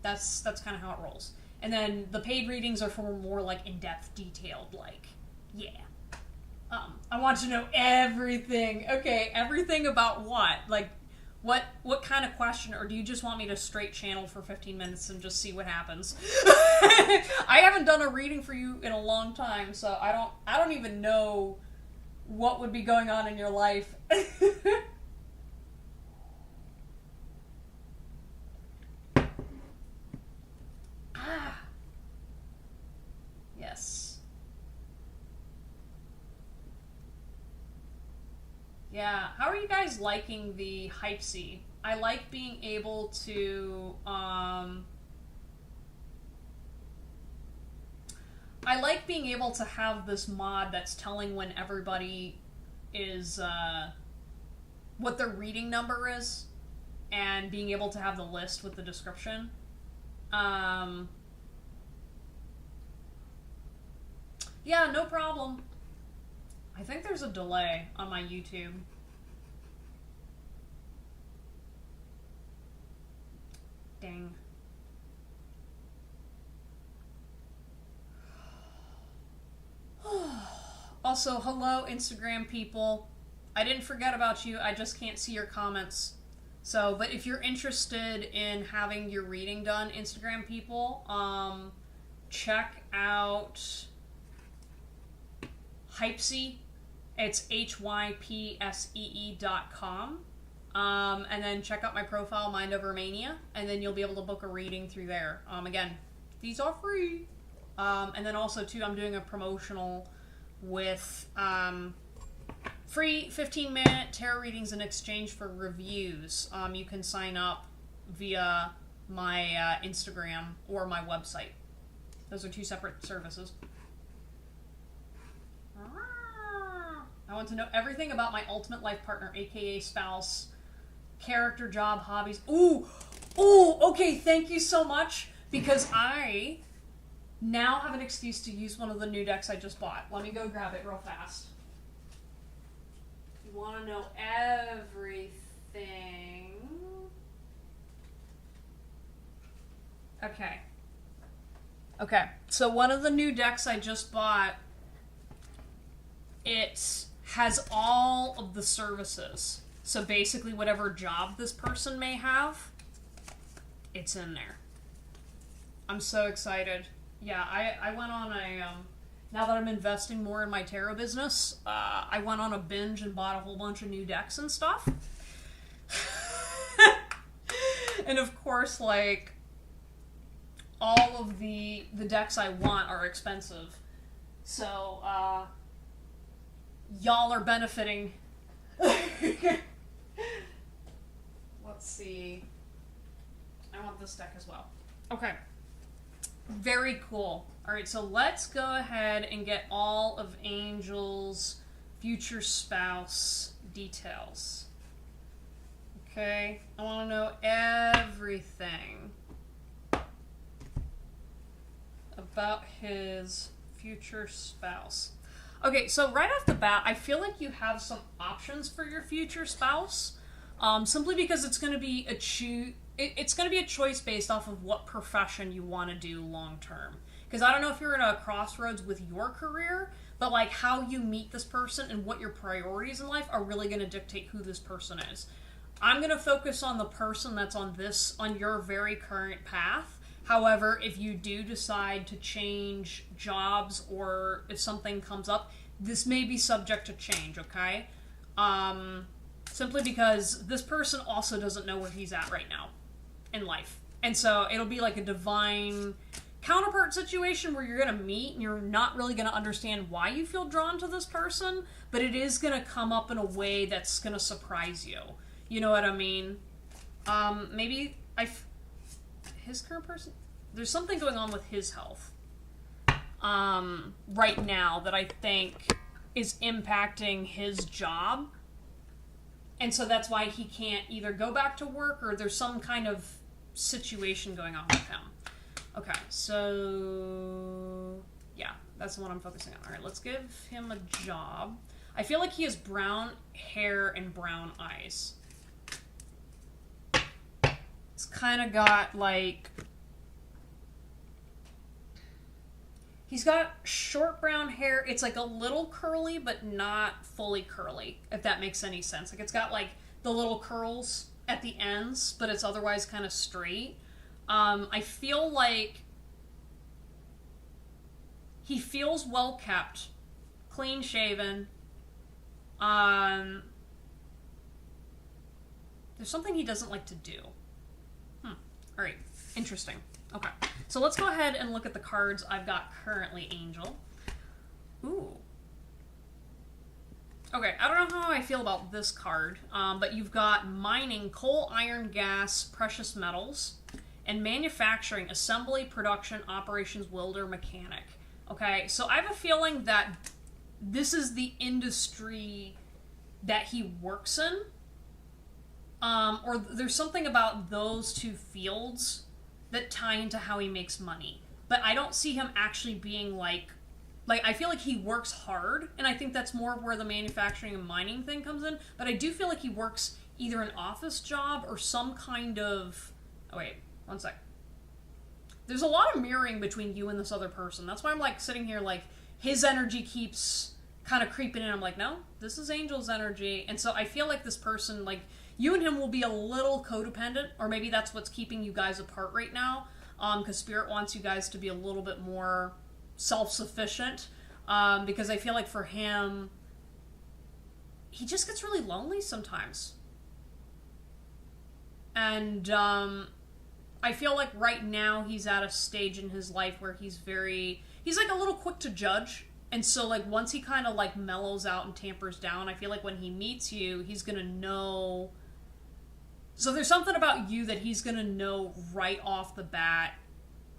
that's kind of how it rolls. And then the paid readings are for more like in-depth, detailed, like, yeah. I want to know everything. Okay, everything about what? Like, what kind of question, or do you just want me to straight channel for 15 minutes and just see what happens? I haven't done a reading for you in a long time, so I don't even know what would be going on in your life. Yes. Yeah, how are you guys liking the Hypesy? I like being able to, have this mod that's telling when everybody is, what their reading number is, and being able to have the list with the description. Yeah, no problem. I think there's a delay on my YouTube. Dang. Also, hello, Instagram people. I didn't forget about you, I just can't see your comments. So, but if you're interested in having your reading done, Instagram people, check out Hypesy. It's HYPSEE.com. And then check out my profile, Mind Over Mania, and then you'll be able to book a reading through there. Again, these are free. And then also, too, I'm doing a promotional with free 15-minute tarot readings in exchange for reviews. You can sign up via my Instagram or my website. Those are 2 separate services. I want to know everything about my ultimate life partner, aka spouse, character, job, hobbies. Ooh, okay, thank you so much, because I now have an excuse to use one of the new decks I just bought. Let me go grab it real fast. You want to know everything. Okay, so one of the new decks I just bought, it has all of the services. So basically whatever job this person may have, it's in there. I'm so excited. Yeah, I went on a, now that I'm investing more in my tarot business, I went on a binge and bought a whole bunch of new decks and stuff. And of course, like, all of the decks I want are expensive. So, y'all are benefiting. Let's see. I want this deck as well. Okay. Very cool. Alright, so let's go ahead and get all of Angel's future spouse details. Okay, I want to know everything about his future spouse. Okay, so right off the bat, I feel like you have some options for your future spouse, simply because it's going to be it's going to be a choice based off of what profession you want to do long term. Because I don't know if you're in a crossroads with your career, but like how you meet this person and what your priorities in life are really going to dictate who this person is. I'm going to focus on the person that's on your very current path. However, if you do decide to change jobs or if something comes up, this may be subject to change, okay? Simply because this person also doesn't know where he's at right now in life. And so it'll be like a divine counterpart situation where you're going to meet and you're not really going to understand why you feel drawn to this person, but it is going to come up in a way that's going to surprise you. You know what I mean? Maybe his current person, there's something going on with his health right now that I think is impacting his job. And so that's why he can't either go back to work or there's some kind of situation going on with him. Okay, so yeah, that's the one I'm focusing on. All right, let's give him a job. I feel like he has brown hair and brown eyes. It's kind of got like... He's got short brown hair. It's like a little curly, but not fully curly, if that makes any sense. Like it's got like the little curls at the ends, but it's otherwise kind of straight. I feel like he feels well kept, clean shaven. There's something he doesn't like to do. All right, interesting. Okay, so let's go ahead and look at the cards I've got currently, Angel. Ooh. Okay, I don't know how I feel about this card, but you've got mining, coal, iron, gas, precious metals, and manufacturing, assembly, production, operations, welder, mechanic. Okay, so I have a feeling that this is the industry that he works in, or there's something about those two fields that tie into how he makes money. But I don't see him actually being like I feel like he works hard, and I think that's more where the manufacturing and mining thing comes in, but I do feel like he works either an office job or some kind of... Oh, wait, one sec. There's a lot of mirroring between you and this other person. That's why I'm, like, sitting here, like, his energy keeps kind of creeping in. I'm like, no, this is Angel's energy. And so I feel like this person, like, you and him will be a little codependent, or maybe that's what's keeping you guys apart right now, because Spirit wants you guys to be a little bit more self-sufficient, because I feel like for him, he just gets really lonely sometimes. And I feel like right now he's at a stage in his life where he's like a little quick to judge. And so like once he kind of like mellows out and tampers down, I feel like when he meets you, he's going to know. So there's something about you that he's going to know right off the bat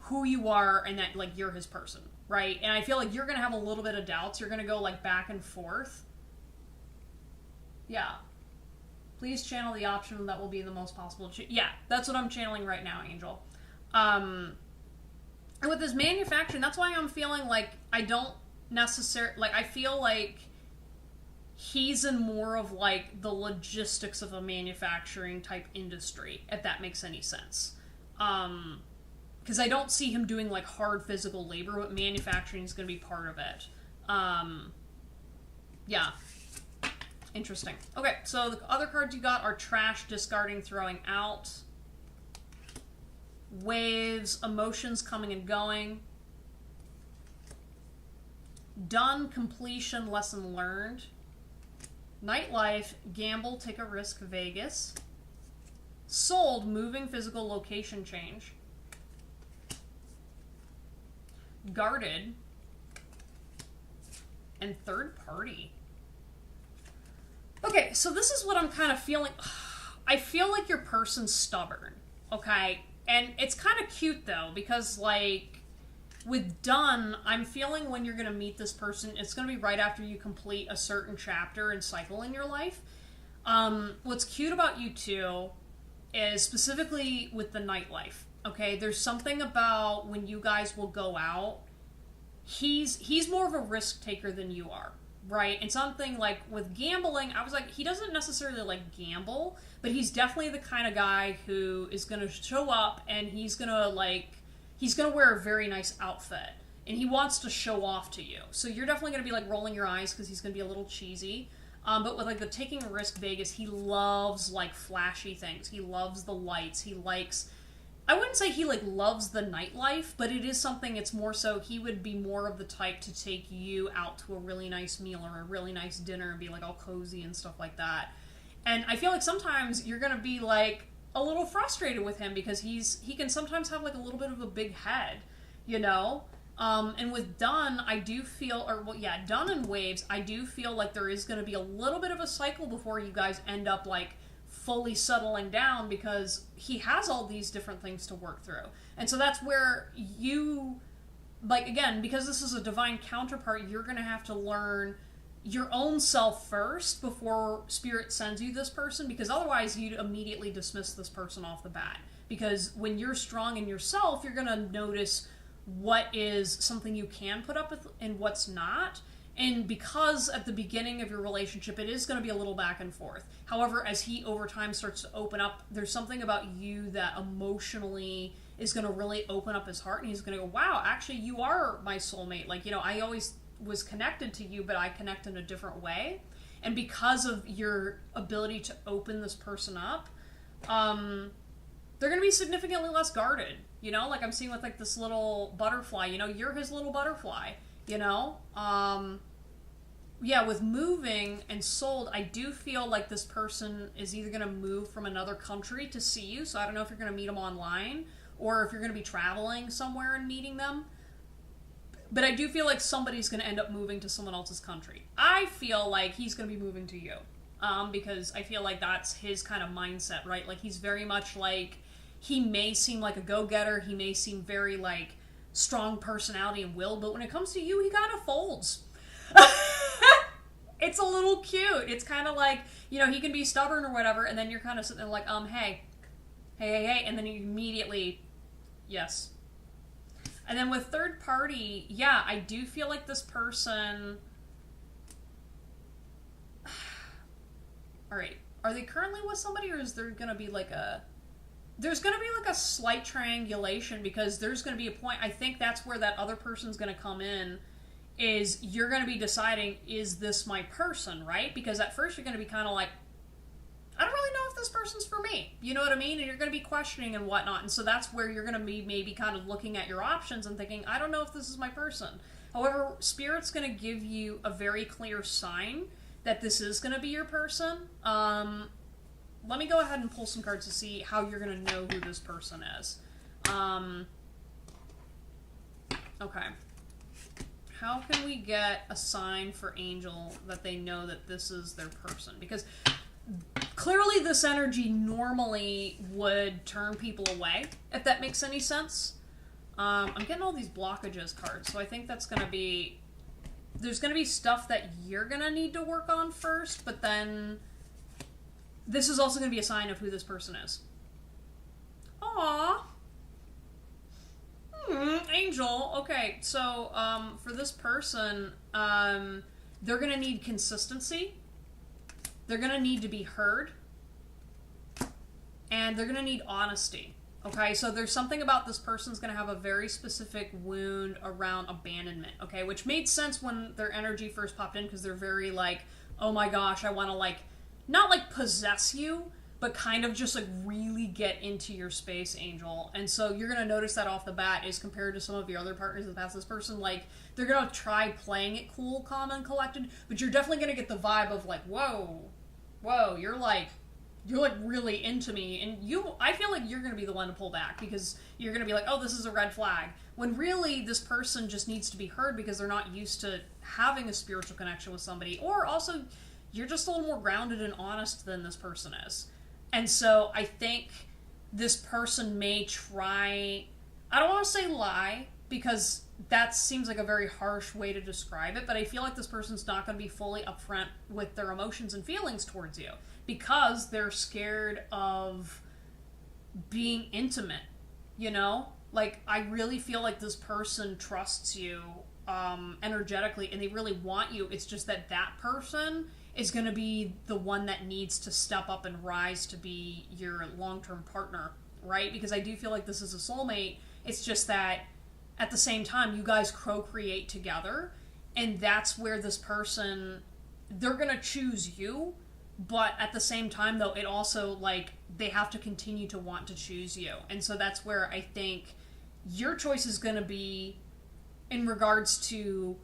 who you are and that like you're his person, right? And I feel like you're going to have a little bit of doubts. You're going to go like back and forth. Yeah. Please channel the option that will be the most possible. Yeah, that's what I'm channeling right now, Angel. And with this manufacturing, that's why I'm feeling like I don't necessarily... Like, I feel like he's in more of, like, the logistics of a manufacturing type industry, if that makes any sense. Because I don't see him doing, like, hard physical labor, but manufacturing is going to be part of it. Yeah. Interesting. Okay, so the other cards you got are trash, discarding, throwing out. Waves, emotions coming and going. Done, completion, lesson learned. Nightlife, gamble, take a risk, Vegas. Sold, moving, physical location change. Guarded. and third party. Okay, so this is what I'm kind of feeling. I feel like your person's stubborn, okay? And it's kind of cute, though, because, like, with done, I'm feeling when you're going to meet this person, it's going to be right after you complete a certain chapter and cycle in your life. What's cute about you two is specifically with the nightlife, okay? There's something about when you guys will go out, he's more of a risk taker than you are. Right, and something like with gambling, I was like, he doesn't necessarily like gamble, but he's definitely the kind of guy who is going to show up and he's going to wear a very nice outfit and he wants to show off to you. So you're definitely going to be like rolling your eyes because he's going to be a little cheesy. But with like the taking a risk Vegas, he loves like flashy things. He loves the lights. He likes, I wouldn't say he like loves the nightlife, but it is something, it's more so he would be more of the type to take you out to a really nice meal or a really nice dinner and be like all cozy and stuff like that. And I feel like sometimes you're going to be like a little frustrated with him because he can sometimes have like a little bit of a big head, you know? And with Dunn, I do feel, Dunn and Waves, I do feel like there is going to be a little bit of a cycle before you guys end up like fully settling down because he has all these different things to work through. And so that's where you, like, again, because this is a divine counterpart, you're going to have to learn your own self first before Spirit sends you this person, because otherwise you'd immediately dismiss this person off the bat. Because when you're strong in yourself, you're going to notice what is something you can put up with and what's not. And because at the beginning of your relationship, it is going to be a little back and forth. However, as he over time starts to open up, there's something about you that emotionally is going to really open up his heart. And he's going to go, wow, actually, you are my soulmate. Like, you know, I always was connected to you, but I connect in a different way. And because of your ability to open this person up, they're going to be significantly less guarded. You know, like I'm seeing with like this little butterfly, you know, you're his little butterfly. You know, with moving and sold, I do feel like this person is either going to move from another country to see you. So I don't know if you're going to meet them online or if you're going to be traveling somewhere and meeting them. But I do feel like somebody's going to end up moving to someone else's country. I feel like he's going to be moving to you because I feel like that's his kind of mindset, right? Like he's very much like, he may seem like a go-getter. He may seem very like strong personality and will, but when it comes to you, he kind of folds. It's a little cute. It's kind of like, you know, he can be stubborn or whatever, and then you're kind of sitting there like, hey, and then you immediately, yes. And then with third party, yeah, I do feel like this person, all right, are they currently with somebody, or is there going to be like there's going to be like a slight triangulation, because there's going to be a point, I think that's where that other person's going to come in, is you're going to be deciding, is this my person, right? Because at first you're going to be kind of like, I don't really know if this person's for me. You know what I mean? And you're going to be questioning and whatnot. And so that's where you're going to be maybe kind of looking at your options and thinking, I don't know if this is my person. However, Spirit's going to give you a very clear sign that this is going to be your person. Let me go ahead and pull some cards to see how you're going to know who this person is. Okay. How can we get a sign for Angel that they know that this is their person? Because clearly this energy normally would turn people away, if that makes any sense. I'm getting all these blockages cards, so I think that's going to be... There's going to be stuff that you're going to need to work on first, but then... This is also going to be a sign of who this person is. Aww. Angel. Okay, so for this person, they're going to need consistency. They're going to need to be heard. And they're going to need honesty. Okay, so there's something about this person's going to have a very specific wound around abandonment. Okay, which made sense when their energy first popped in, because they're very like, oh my gosh, I want to like... Not like possess you, but kind of just like really get into your space, Angel. And so you're going to notice that off the bat is compared to some of your other partners in the past. This person, like, they're going to try playing it cool, calm, and collected, but you're definitely going to get the vibe of like, whoa, you're like you're like really into me, and I feel like you're going to be the one to pull back because you're going to be like, oh, this is a red flag, when really this person just needs to be heard because they're not used to having a spiritual connection with somebody, or also you're just a little more grounded and honest than this person is. And so I think this person may try, I don't want to say lie, because that seems like a very harsh way to describe it, but I feel like this person's not going to be fully upfront with their emotions and feelings towards you because they're scared of being intimate, you know? Like, I really feel like this person trusts you energetically, and they really want you. It's just that that person is going to be the one that needs to step up and rise to be your long-term partner, right? Because I do feel like this is a soulmate. It's just that at the same time, you guys co-create together, and that's where this person, they're going to choose you, but at the same time, though, it also, like, they have to continue to want to choose you. And so that's where I think your choice is going to be in regards to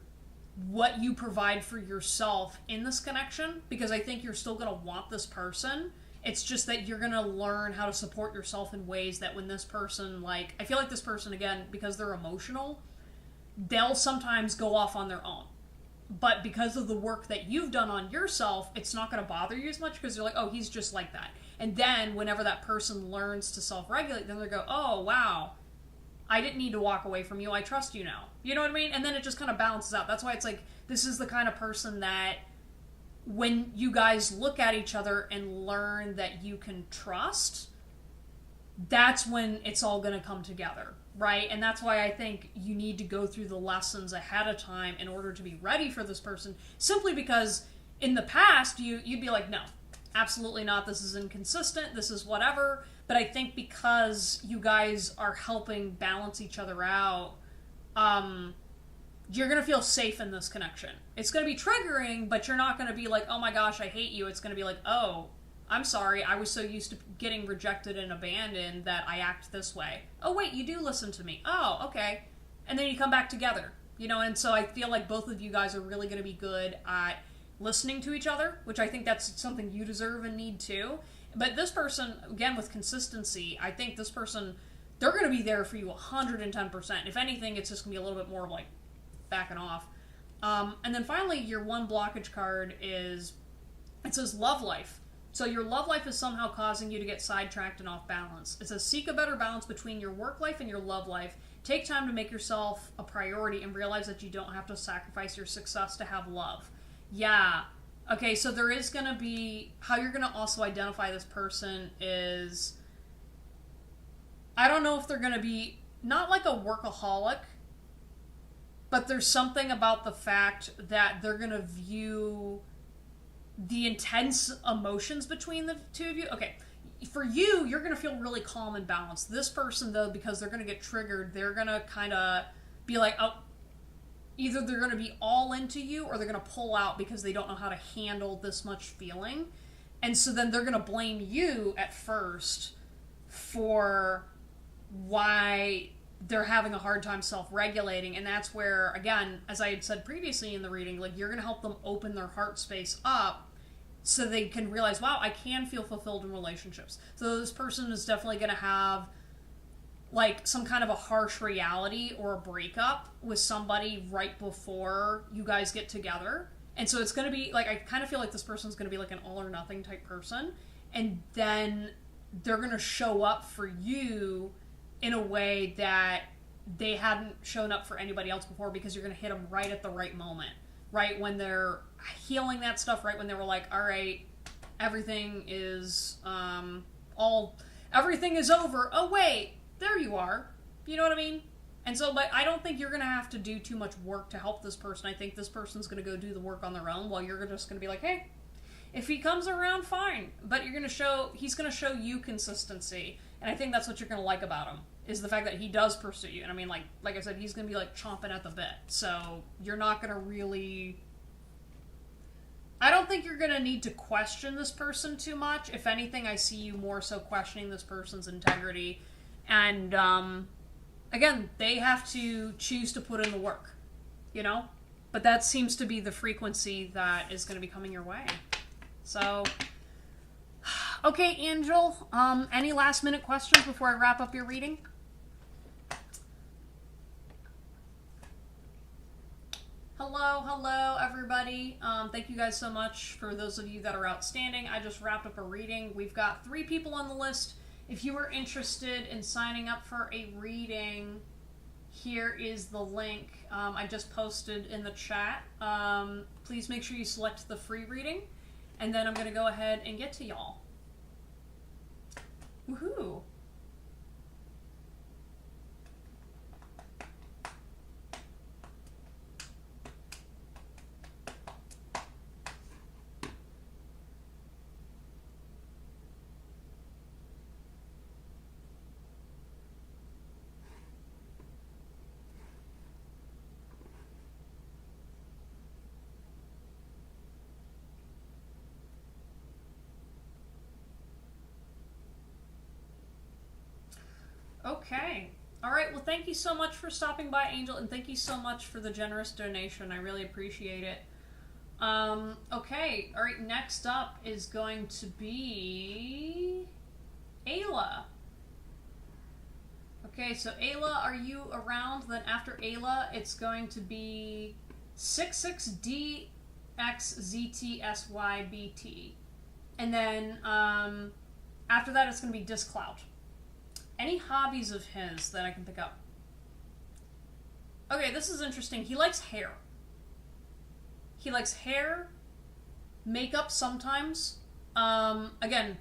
what you provide for yourself in this connection, because I think you're still going to want this person. It's just that you're going to learn how to support yourself in ways that when this person, like, I feel like this person, again, because they're emotional, they'll sometimes go off on their own. But because of the work that you've done on yourself, it's not going to bother you as much because you're like, oh, he's just like that. And then whenever that person learns to self-regulate, then they go, oh, wow, I didn't need to walk away from you. I trust you now. You know what I mean? And then it just kind of balances out. That's why it's like, this is the kind of person that when you guys look at each other and learn that you can trust, that's when it's all going to come together, right? And that's why I think you need to go through the lessons ahead of time in order to be ready for this person, simply because in the past, you'd be like, no, absolutely not. This is inconsistent. This is whatever. But I think because you guys are helping balance each other out, you're going to feel safe in this connection. It's going to be triggering, but you're not going to be like, oh my gosh, I hate you. It's going to be like, oh, I'm sorry. I was so used to getting rejected and abandoned that I act this way. Oh, wait, you do listen to me. Oh, okay. And then you come back together, you know? And so I feel like both of you guys are really going to be good at listening to each other, which I think that's something you deserve and need too. But this person, again, with consistency, I think this person, they're going to be there for you 110%. If anything, it's just going to be a little bit more like backing off. And then finally, your one blockage card is, it says love life. So your love life is somehow causing you to get sidetracked and off balance. It says seek a better balance between your work life and your love life. Take time to make yourself a priority and realize that you don't have to sacrifice your success to have love. Yeah. Okay, so there is going to be, how you're going to also identify this person is, I don't know if they're going to be, not like a workaholic, but there's something about the fact that they're going to view the intense emotions between the two of you. Okay, for you, you're going to feel really calm and balanced. This person, though, because they're going to get triggered, they're going to kind of be like, oh, either they're going to be all into you or they're going to pull out because they don't know how to handle this much feeling. And so then they're going to blame you at first for why they're having a hard time self-regulating. And that's where, again, as I had said previously in the reading, like, you're going to help them open their heart space up so they can realize, wow, I can feel fulfilled in relationships. So this person is definitely going to have like some kind of a harsh reality or a breakup with somebody right before you guys get together. And so it's going to be like, I kind of feel like this person's going to be like an all or nothing type person. And then they're going to show up for you in a way that they hadn't shown up for anybody else before, because you're going to hit them right at the right moment, right when they're healing that stuff, right when they were like, all right, everything is everything is over. Oh, wait. There you are. You know what I mean? And so, but I don't think you're going to have to do too much work to help this person. I think this person's going to go do the work on their own, while you're just going to be like, hey, if he comes around, fine. But he's going to show you consistency. And I think that's what you're going to like about him, is the fact that he does pursue you. And I mean, like I said, he's going to be like chomping at the bit. So you're not going to really, I don't think you're going to need to question this person too much. If anything, I see you more so questioning this person's integrity. And, again, they have to choose to put in the work, you know? But that seems to be the frequency that is going to be coming your way. So, Okay, Angel, any last minute questions before I wrap up your reading? Hello, everybody. Thank you guys so much for those of you that are outstanding. I just wrapped up a reading. We've got 3 people on the list. If you are interested in signing up for a reading, here is the link I just posted in the chat. Please make sure you select the free reading, and then I'm going to go ahead and get to y'all. Woohoo! Okay. All right. Well, thank you so much for stopping by, Angel, and thank you so much for the generous donation. I really appreciate it. Okay. All right. Next up is going to be Ayla. Okay. So Ayla, are you around? Then after Ayla, it's going to be 66DXZTSYBT, and then after that, it's going to be Disclout. Any hobbies of his that I can pick up? Okay, this is interesting. He likes hair. He likes hair, makeup sometimes. Again,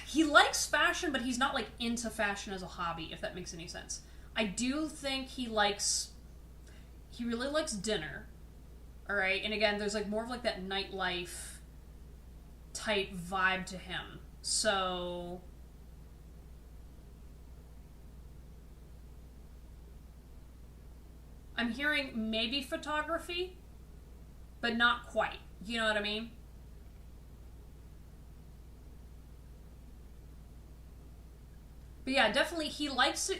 he likes fashion, but he's not like into fashion as a hobby, if that makes any sense. I do think he really likes dinner. All right, and again, there's like more of like that nightlife type vibe to him. So I'm hearing maybe photography, but not quite. You know what I mean? But yeah, definitely he likes to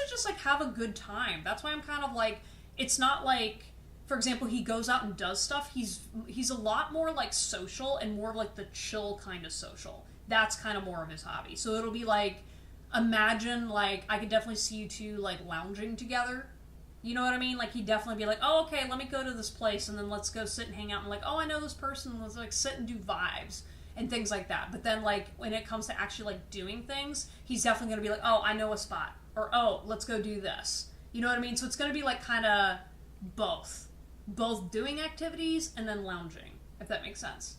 just like have a good time. That's why I'm kind of like, it's not like, for example, he goes out and does stuff. He's a lot more like social and more like the chill kind of social. That's kind of more of his hobby. So it'll be like, imagine like I could definitely see you two like lounging together. You know what I mean? Like, he'd definitely be like, oh, okay, let me go to this place, and then let's go sit and hang out, and like, oh, I know this person, let's, like, sit and do vibes, and things like that. But then, like, when it comes to actually, like, doing things, he's definitely going to be like, oh, I know a spot, or, oh, let's go do this. You know what I mean? So it's going to be, like, kind of both. Both doing activities and then lounging, if that makes sense.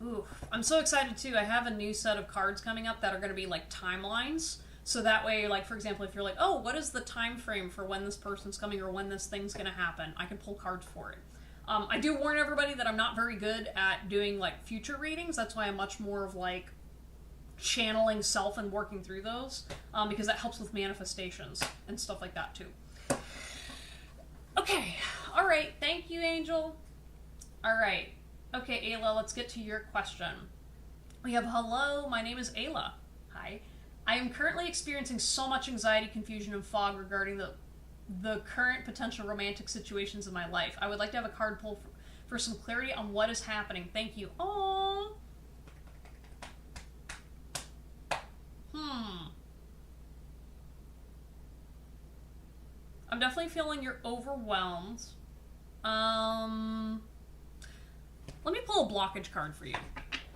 Ooh, I'm so excited too. I have a new set of cards coming up that are going to be like timelines. So that way, like, for example, if you're like, oh, what is the time frame for when this person's coming or when this thing's going to happen, I can pull cards for it. I do warn everybody that I'm not very good at doing like future readings. That's why I'm much more of like channeling self and working through those, because that helps with manifestations and stuff like that too. Okay. All right. Thank you, Angel. All right. Okay, Ayla, let's get to your question. We have, hello, my name is Ayla. Hi. I am currently experiencing so much anxiety, confusion, and fog regarding the current potential romantic situations in my life. I would like to have a card pull for some clarity on what is happening. Thank you. Aww. I'm definitely feeling you're overwhelmed. Let me pull a blockage card for you.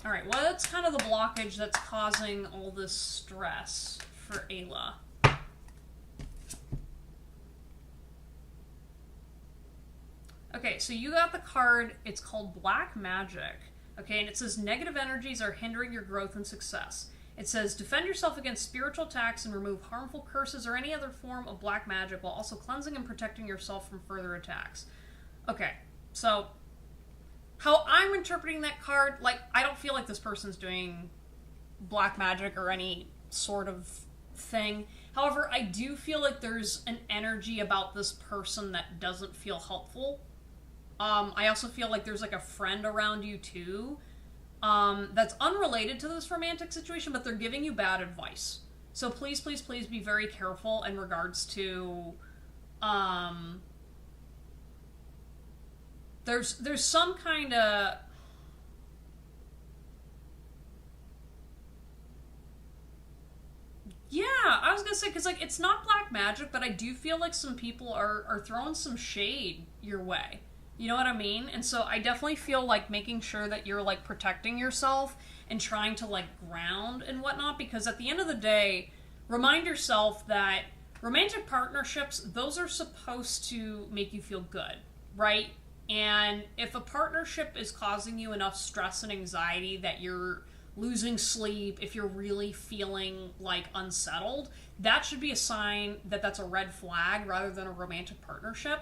All right, what's kind of the blockage that's causing all this stress for Ayla? Okay, so you got the card. It's called Black Magic. Okay, and it says negative energies are hindering your growth and success. It says defend yourself against spiritual attacks and remove harmful curses or any other form of black magic while also cleansing and protecting yourself from further attacks. Okay, so how I'm interpreting that card, like, I don't feel like this person's doing black magic or any sort of thing. However, I do feel like there's an energy about this person that doesn't feel helpful. I also feel like there's like a friend around you too, that's unrelated to this romantic situation, but they're giving you bad advice. So please, please, please be very careful in regards to There's some kind of, yeah, I was gonna say, because like it's not black magic, but I do feel like some people are throwing some shade your way. You know what I mean? And so I definitely feel like making sure that you're like protecting yourself and trying to like ground and whatnot, because at the end of the day, remind yourself that romantic partnerships, those are supposed to make you feel good, right? And if a partnership is causing you enough stress and anxiety that you're losing sleep, if you're really feeling like unsettled, that should be a sign that that's a red flag rather than a romantic partnership.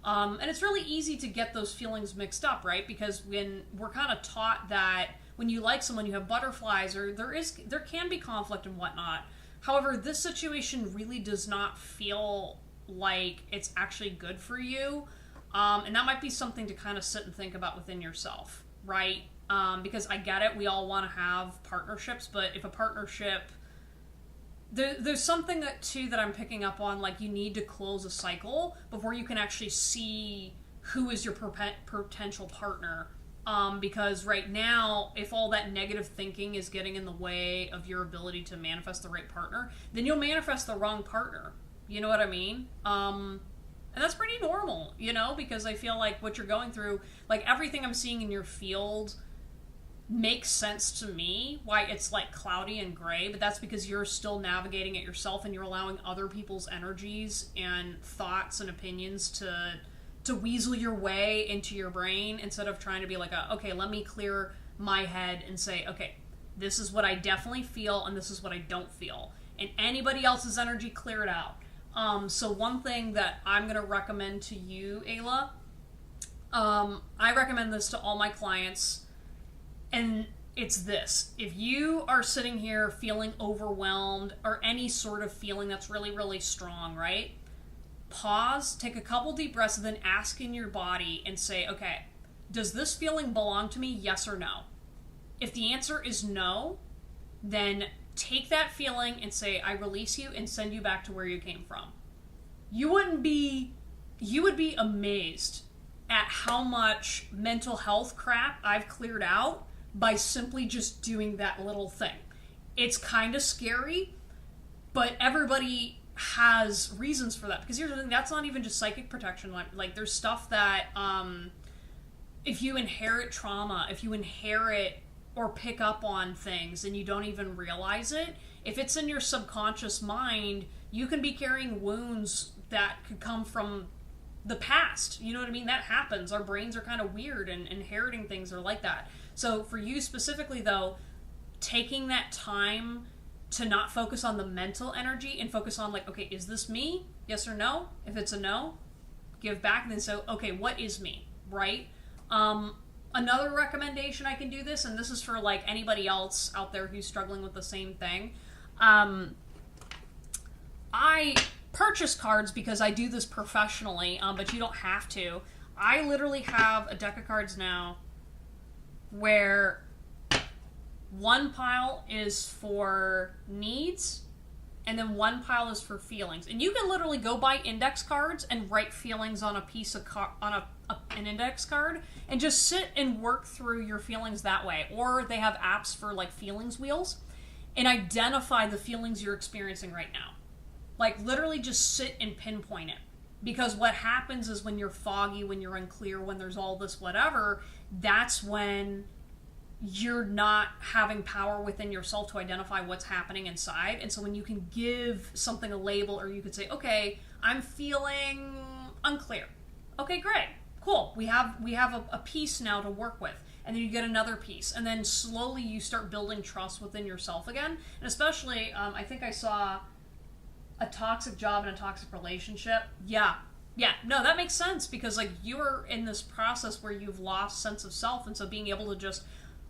And it's really easy to get those feelings mixed up, right? Because when we're kind of taught that when you like someone, you have butterflies, or there can be conflict and whatnot. However, this situation really does not feel like it's actually good for you. And that might be something to kind of sit and think about within yourself, right? Because I get it, we all want to have partnerships, but if a partnership, there's something that I'm picking up on, like you need to close a cycle before you can actually see who is your potential partner. Because right now, if all that negative thinking is getting in the way of your ability to manifest the right partner, then you'll manifest the wrong partner. You know what I mean? And that's pretty normal, you know, because I feel like what you're going through, like everything I'm seeing in your field makes sense to me, why it's like cloudy and gray, but that's because you're still navigating it yourself and you're allowing other people's energies and thoughts and opinions to weasel your way into your brain instead of trying to be like, okay, let me clear my head and say, okay, this is what I definitely feel and this is what I don't feel. And anybody else's energy, clear it out. So one thing that I'm going to recommend to you, Ayla, I recommend this to all my clients, and it's this. If you are sitting here feeling overwhelmed or any sort of feeling that's really, really strong, right? Pause, take a couple deep breaths, and then ask in your body and say, okay, does this feeling belong to me, yes or no? If the answer is no, then take that feeling and say, I release you and send you back to where you came from. You would be amazed at how much mental health crap I've cleared out by simply just doing that little thing. It's kind of scary, but everybody has reasons for that, because here's the thing, that's not even just psychic protection. Like there's stuff that if you inherit trauma, if you inherit or pick up on things and you don't even realize it, if it's in your subconscious mind, you can be carrying wounds that could come from the past. You know what I mean? That happens. Our brains are kind of weird, and inheriting things are like that. So for you specifically though, taking that time to not focus on the mental energy and focus on like, okay, is this me? Yes or no? If it's a no, give back and then say, okay, what is me? Right? Another recommendation I can do this, and this is for like anybody else out there who's struggling with the same thing. I purchase cards because I do this professionally, but you don't have to. I literally have a deck of cards now where one pile is for needs and then one pile is for feelings. And you can literally go buy index cards and write feelings on a piece of an index card and just sit and work through your feelings that way. Or they have apps for like feelings wheels and identify the feelings you're experiencing right now. Like literally just sit and pinpoint it. Because what happens is when you're foggy, when you're unclear, when there's all this whatever, that's when you're not having power within yourself to identify what's happening inside. And so when you can give something a label, or you could say, okay, I'm feeling unclear. Okay, great. Cool. We have a piece now to work with. And then you get another piece. And then slowly you start building trust within yourself again. And especially, I think I saw a toxic job and a toxic relationship. Yeah, no, that makes sense, because like you're in this process where you've lost sense of self, and so being able to just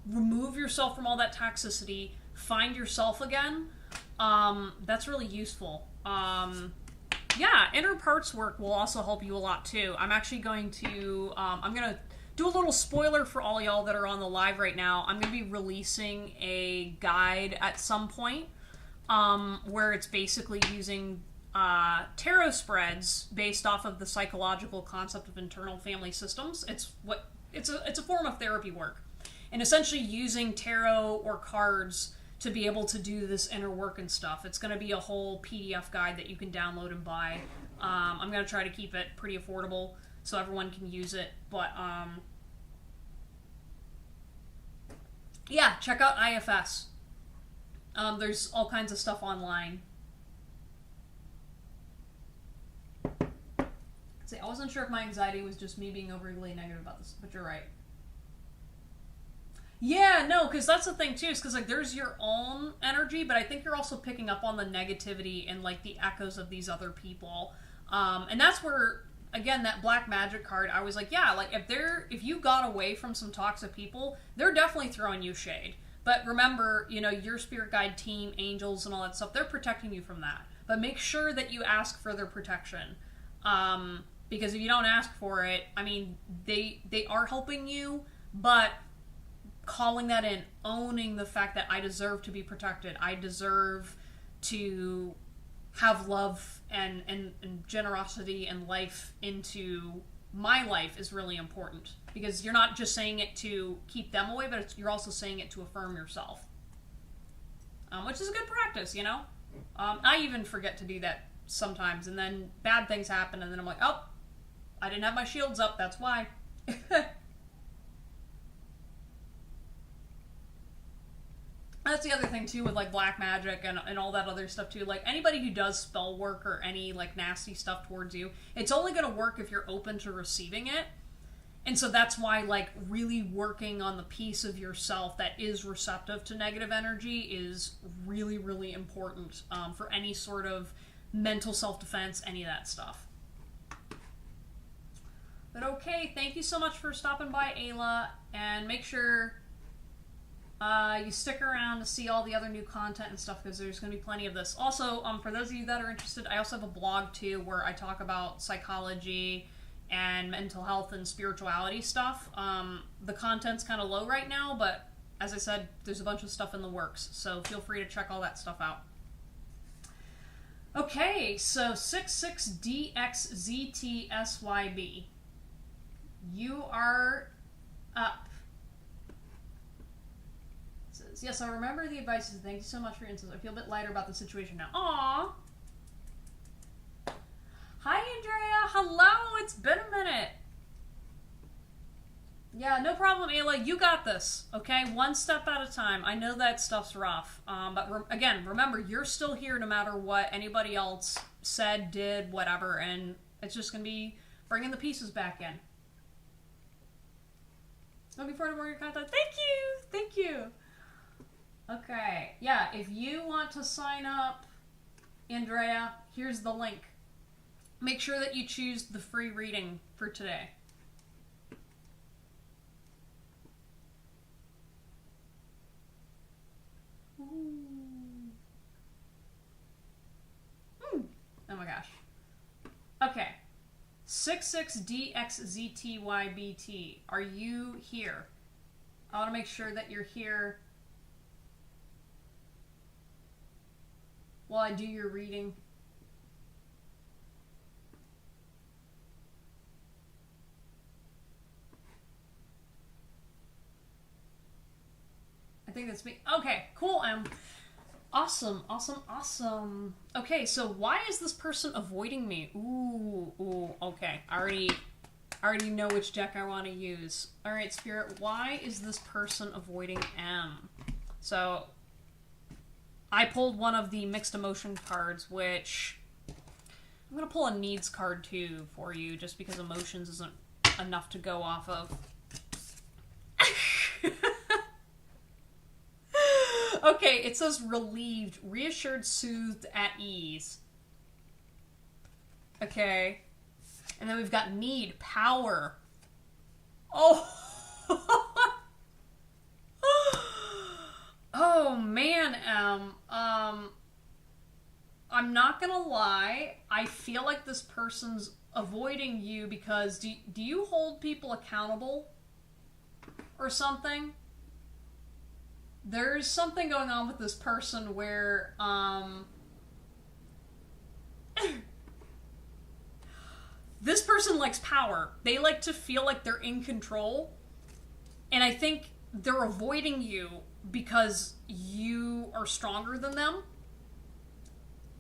remove yourself from all that toxicity, find yourself again, that's really useful. Yeah, inner parts work will also help you a lot too. I'm actually going to, I'm going to do a little spoiler for all y'all that are on the live right now. I'm going to be releasing a guide at some point, where it's basically using tarot spreads based off of the psychological concept of internal family systems. It's a form of therapy work, and essentially using tarot or cards to be able to do this inner work and stuff. It's going to be a whole PDF guide that you can download and buy. I'm going to try to keep it pretty affordable so everyone can use it. But yeah, check out IFS. There's all kinds of stuff online. See, I wasn't sure if my anxiety was just me being overly negative about this, but you're right. Yeah, no, because that's the thing too, is because like there's your own energy, but I think you're also picking up on the negativity and like the echoes of these other people. And that's where, again, that black magic card, I was like, yeah, like if you got away from some toxic people, they're definitely throwing you shade. But remember, you know, your spirit guide team, angels, and all that stuff, they're protecting you from that. But make sure that you ask for their protection. Because if you don't ask for it, I mean, they are helping you, but calling that in, owning the fact that I deserve to be protected, I deserve to have love and generosity and life into my life is really important. Because you're not just saying it to keep them away, but you're also saying it to affirm yourself. Which is a good practice, you know? I even forget to do that sometimes, and then bad things happen, and then I'm like, oh, I didn't have my shields up, that's why. That's the other thing too with like black magic and all that other stuff too. Like anybody who does spell work or any like nasty stuff towards you, it's only going to work if you're open to receiving it. And so that's why like really working on the piece of yourself that is receptive to negative energy is really, really important for any sort of mental self-defense, any of that stuff. But okay, thank you so much for stopping by, Ayla, and make sure you stick around to see all the other new content and stuff, because there's going to be plenty of this. Also, for those of you that are interested, I also have a blog too where I talk about psychology and mental health and spirituality stuff. The content's kind of low right now, but as I said, there's a bunch of stuff in the works, so feel free to check all that stuff out. Okay, so 66DXZTSYB. You are up. It says, yes, I remember the advice. Thank you so much for your insights. I feel a bit lighter about the situation now. Aww. Hi, Andrea. Hello. It's been a minute. Yeah, no problem, Ayla. You got this, okay? One step at a time. I know that stuff's rough. But again, remember, you're still here no matter what anybody else said, did, whatever. And it's just going to be bringing the pieces back in. Looking forward to more of your content. Thank you. Thank you. Okay. Yeah, if you want to sign up, Andrea, here's the link. Make sure that you choose the free reading for today. Oh my gosh. Okay. 66DXZTYBT. Are you here? I want to make sure that you're here while I do your reading. I think that's me. Okay, cool. Awesome, awesome, awesome. Okay, so why is this person avoiding me? Ooh, okay. I already know which deck I want to use. All right, Spirit, why is this person avoiding M? So, I pulled one of the mixed emotion cards, which I'm going to pull a needs card too for you, just because emotions isn't enough to go off of. Okay, it says relieved, reassured, soothed, at ease. Okay. And then we've got need, power. Oh. Oh, man, I'm not gonna lie. I feel like this person's avoiding you because do you hold people accountable or something? There's something going on with this person where, This person likes power. They like to feel like they're in control. And I think they're avoiding you because you are stronger than them.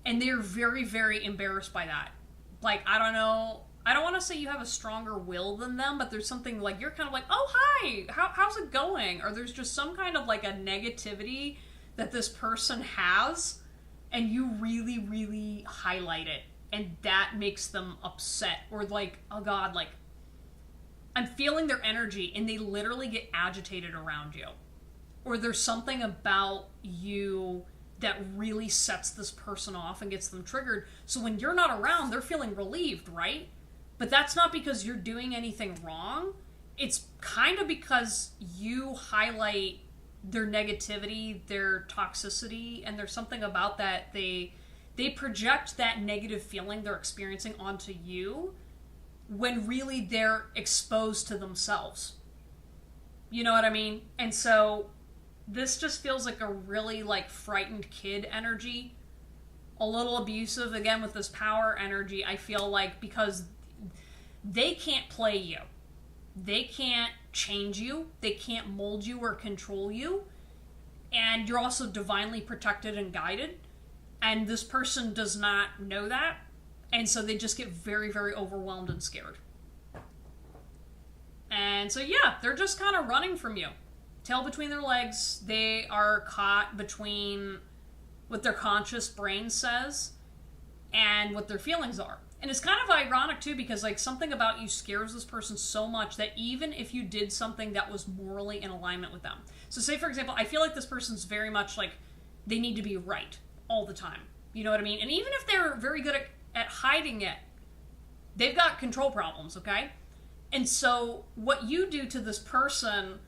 And they're very, very embarrassed by that. Like, I don't know. I don't want to say you have a stronger will than them, but there's something like, you're kind of like, oh, hi, how's it going? Or there's just some kind of like a negativity that this person has, and you really, really highlight it. And that makes them upset. Or like, oh God, like, I'm feeling their energy, and they literally get agitated around you. Or there's something about you that really sets this person off and gets them triggered. So when you're not around, they're feeling relieved, right? But that's not because you're doing anything wrong. It's kind of because you highlight their negativity, their toxicity, and there's something about that they project that negative feeling they're experiencing onto you when really they're exposed to themselves. You know what I mean? And so this just feels like a really like frightened kid energy. A little abusive, again, with this power energy, I feel like, because they can't play you. They can't change you. They can't mold you or control you. And you're also divinely protected and guided. And this person does not know that. And so they just get very, very overwhelmed and scared. And so, yeah, they're just kind of running from you. Tail between their legs. They are caught between what their conscious brain says and what their feelings are. And it's kind of ironic, too, because like something about you scares this person so much that even if you did something that was morally in alignment with them. So say, for example, I feel like this person's very much like they need to be right all the time. You know what I mean? And even if they're very good at hiding it, they've got control problems, okay? And so what you do to this person,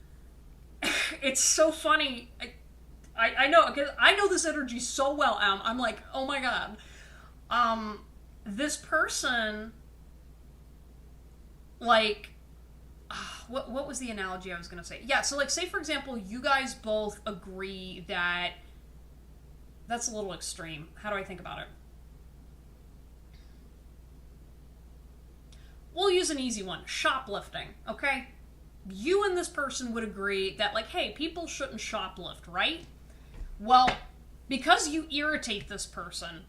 it's so funny. I know, because I know this energy so well, Em. I'm like, oh my God. This person, like, what was the analogy I was going to say? Yeah, so like, say for example, you guys both agree that, that's a little extreme. How do I think about it? We'll use an easy one. Shoplifting, okay? You and this person would agree that, like, hey, people shouldn't shoplift, right? Well, because you irritate this person,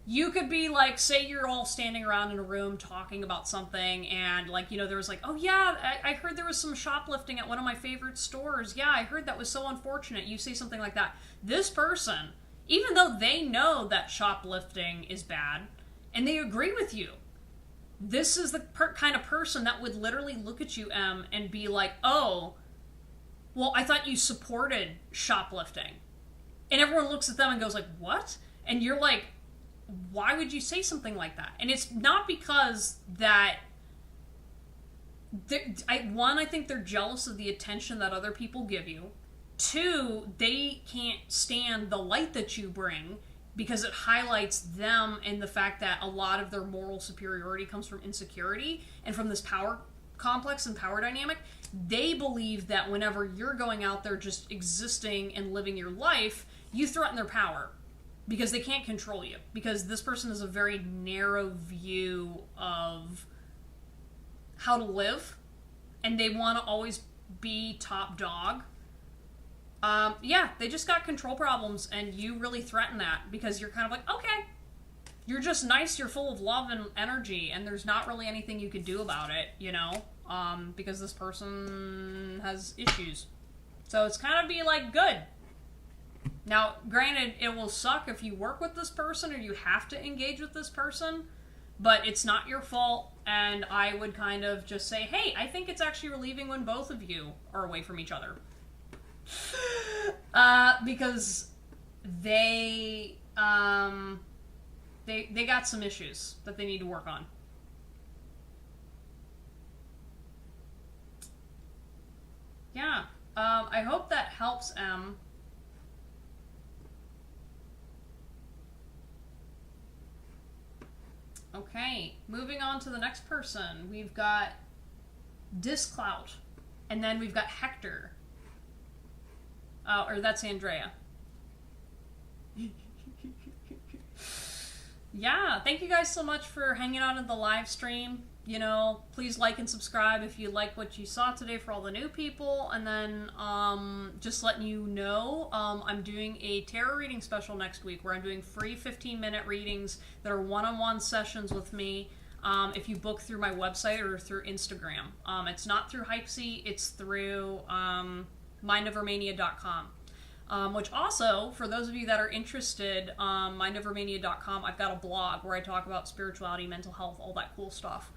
you could be like, say you're all standing around in a room talking about something, and like, you know, there was like, oh yeah, I heard there was some shoplifting at one of my favorite stores. Yeah, I heard that was so unfortunate. You say something like that. This person, even though they know that shoplifting is bad, and they agree with you, this is the kind of person that would literally look at you, Em, and be like, oh, well, I thought you supported shoplifting. And everyone looks at them and goes like, what? And you're like, why would you say something like that? And it's not because that... I think they're jealous of the attention that other people give you. Two, they can't stand the light that you bring because it highlights them and the fact that a lot of their moral superiority comes from insecurity and from this power complex and power dynamic. They believe that whenever you're going out there just existing and living your life, you threaten their power because they can't control you. Because this person has a very narrow view of how to live, and they want to always be top dog. Yeah, they just got control problems, and you really threaten that because you're kind of like, okay, you're just nice, you're full of love and energy, and there's not really anything you could do about it, you know, because this person has issues. So it's kind of be like, good. Now, granted, it will suck if you work with this person or you have to engage with this person, but it's not your fault, and I would kind of just say, hey, I think it's actually relieving when both of you are away from each other. Because they got some issues that they need to work on. Yeah. I hope that helps, Em. Okay, moving on to the next person. We've got Disclout, and then we've got Hector. Or that's Andrea. yeah, thank you guys so much for hanging out in the live stream. You know, please like and subscribe if you like what you saw today for all the new people. And then, just letting you know, I'm doing a tarot reading special next week where I'm doing free 15-minute readings that are one-on-one sessions with me. If you book through my website or through Instagram. It's not through Hypesy, it's through mindovermania.com. Which also, for those of you that are interested, mindovermania.com, I've got a blog where I talk about spirituality, mental health, all that cool stuff.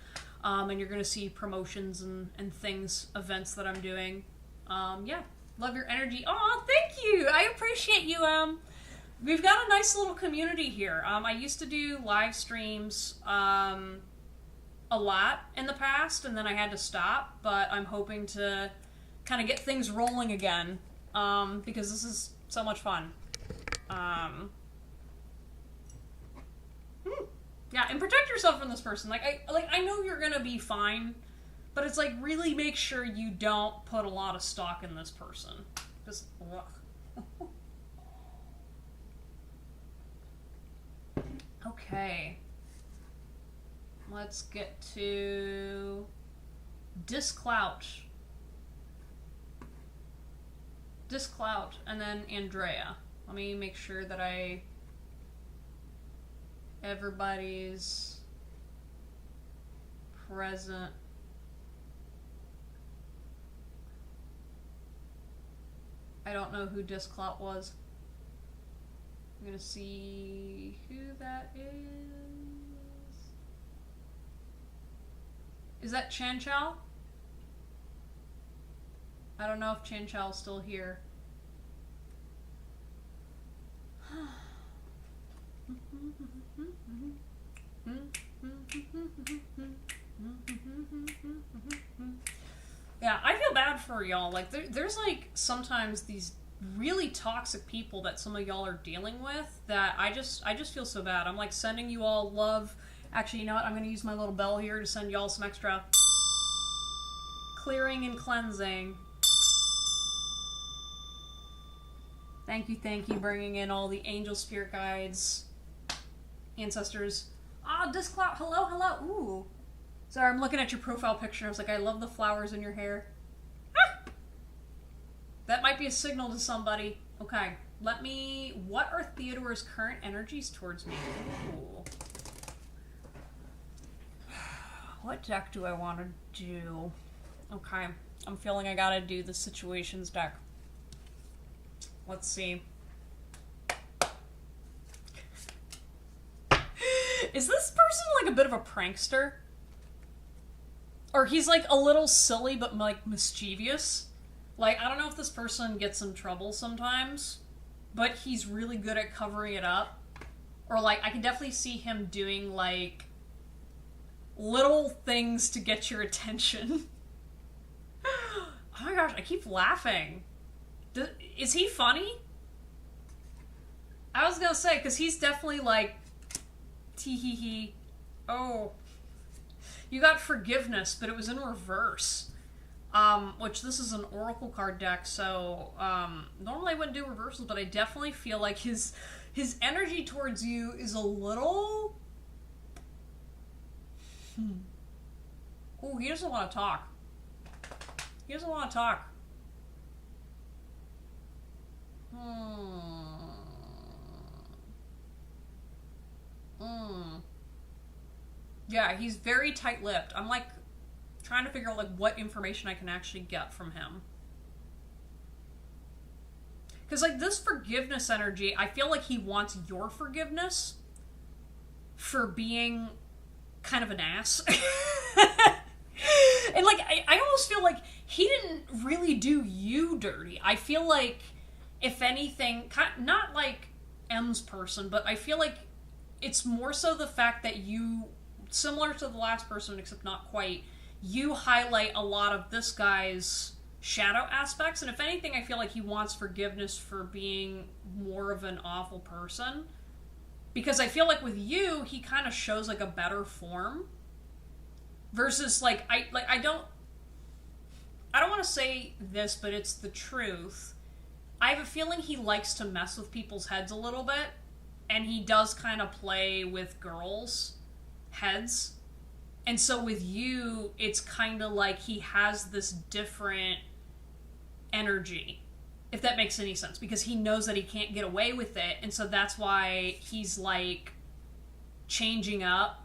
And you're going to see promotions and things, events that I'm doing. Yeah, love your energy. Oh, thank you! I appreciate you. We've got a nice little community here. I used to do live streams a lot in the past, and then I had to stop, but I'm hoping to kind of get things rolling again. Because this is so much fun. Yeah, and protect yourself from this person. I know you're gonna be fine, but it's like really make sure you don't put a lot of stock in this person. Just ugh. Okay. Let's get to Disclout. Disclout, and then Andrea. Let me make sure that everybody's present. I don't know who Disclout was. I'm gonna see who that is. Is that Chan Chow? I don't know if Chan Chow's still here. Yeah, I feel bad for y'all. Like, there's like sometimes these really toxic people that some of y'all are dealing with that I just feel so bad. I'm like sending you all love. Actually, you know what? I'm gonna use my little bell here to send y'all some extra clearing and cleansing. Thank you, bringing in all the angel spirit guides, ancestors. Ah, Disclout, hello. Ooh. Sorry, I'm looking at your profile picture. I was like, I love the flowers in your hair. Ah! That might be a signal to somebody. Okay, what are Theodore's current energies towards me? Ooh. What deck do I want to do? Okay, I'm feeling I gotta do the situations deck. Let's see. Is this person like a bit of a prankster? Or he's like a little silly but like mischievous? Like, I don't know if this person gets in trouble sometimes, but he's really good at covering it up. Or like, I can definitely see him doing like little things to get your attention. Oh my gosh, I keep laughing. Is he funny? I was gonna say, because he's definitely like, tee-hee-hee. Oh. You got forgiveness, but it was in reverse. Which this is an oracle card deck, so normally I wouldn't do reversals, but I definitely feel like his energy towards you is a little... Ooh, he doesn't want to talk. He doesn't want to talk. Yeah, he's very tight-lipped. I'm like trying to figure out like what information I can actually get from him. Because like this forgiveness energy, I feel like he wants your forgiveness for being kind of an ass. And like I almost feel like he didn't really do you dirty. I feel like if anything, not like M's person, but I feel like it's more so the fact that you, similar to the last person, except not quite, you highlight a lot of this guy's shadow aspects, and if anything, I feel like he wants forgiveness for being more of an awful person. Because I feel like with you, he kind of shows like a better form. Versus like I don't want to say this, but it's the truth. I have a feeling he likes to mess with people's heads a little bit. and he does kind of play with girls' heads. And so with you, it's kind of like he has this different energy, if that makes any sense, because he knows that he can't get away with it, and so that's why he's like changing up.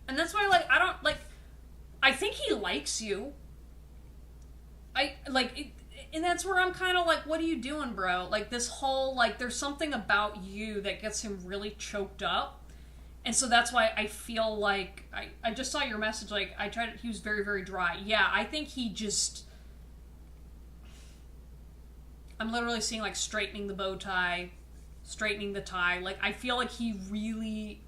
And that's why, like, I don't, like, I think he likes you. And that's where I'm kind of like, what are you doing, bro? Like, this whole, like, there's something about you that gets him really choked up. And so that's why I feel like, I just saw your message, like, he was very, very dry. Yeah, I think he just, I'm literally seeing, like, straightening the bow tie, straightening the tie. Like, I feel like he really,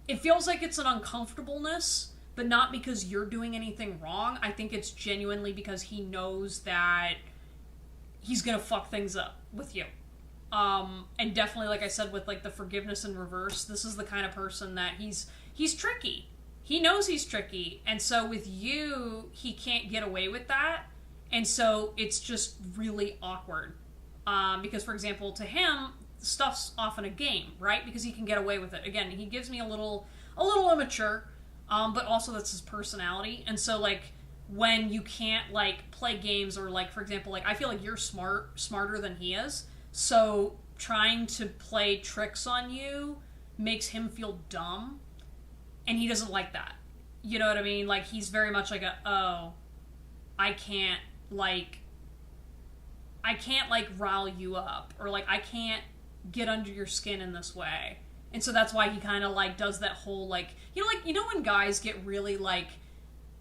it feels like it's an uncomfortableness, but not because you're doing anything wrong. I think it's genuinely because he knows that he's gonna fuck things up with you. And definitely, like I said, with like the forgiveness in reverse, this is the kind of person that he's tricky. He knows he's tricky, and so with you, he can't get away with that, and so it's just really awkward. Because, for example, to him, stuff's often a game, right? Because he can get away with it. Again, he gives me a little immature, but also that's his personality. And so, like, when you can't, like, play games or, like, for example, like, I feel like you're smarter than he is. So trying to play tricks on you makes him feel dumb, and he doesn't like that. You know what I mean? Like, he's very much like I can't rile you up, or like I can't get under your skin in this way. And so that's why he kind of like does that whole like you know when guys get really like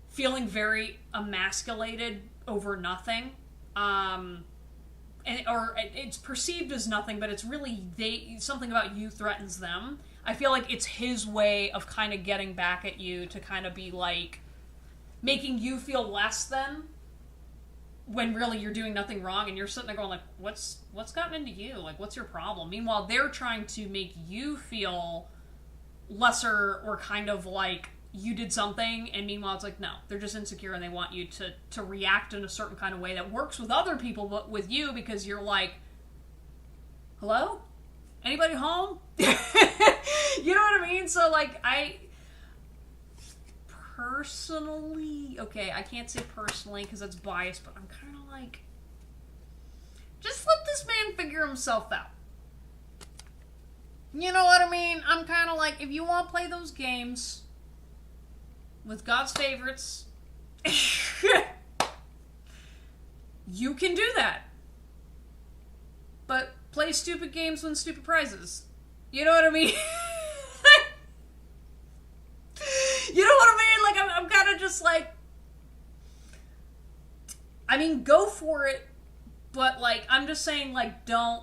feeling very emasculated over nothing, or it's perceived as nothing, but it's really something about you threatens them. I feel like it's his way of kind of getting back at you to kind of be like making you feel less than, when really you're doing nothing wrong, and you're sitting there going like, what's gotten into you? Like, what's your problem? Meanwhile, they're trying to make you feel lesser, or kind of like you did something, and meanwhile it's like, no, they're just insecure and they want you to react in a certain kind of way that works with other people, but with you, because you're like, hello? Anybody home? You know what I mean? So like, I personally, okay, I can't say personally because that's biased, but I'm kind of like, just let this man figure himself out. You know what I mean? I'm kind of like, if you want to play those games with God's favorites, you can do that. But play stupid games, win stupid prizes. You know what I mean? You know what I mean? Like, I'm kind of just like, I mean, go for it, but like, I'm just saying, like, don't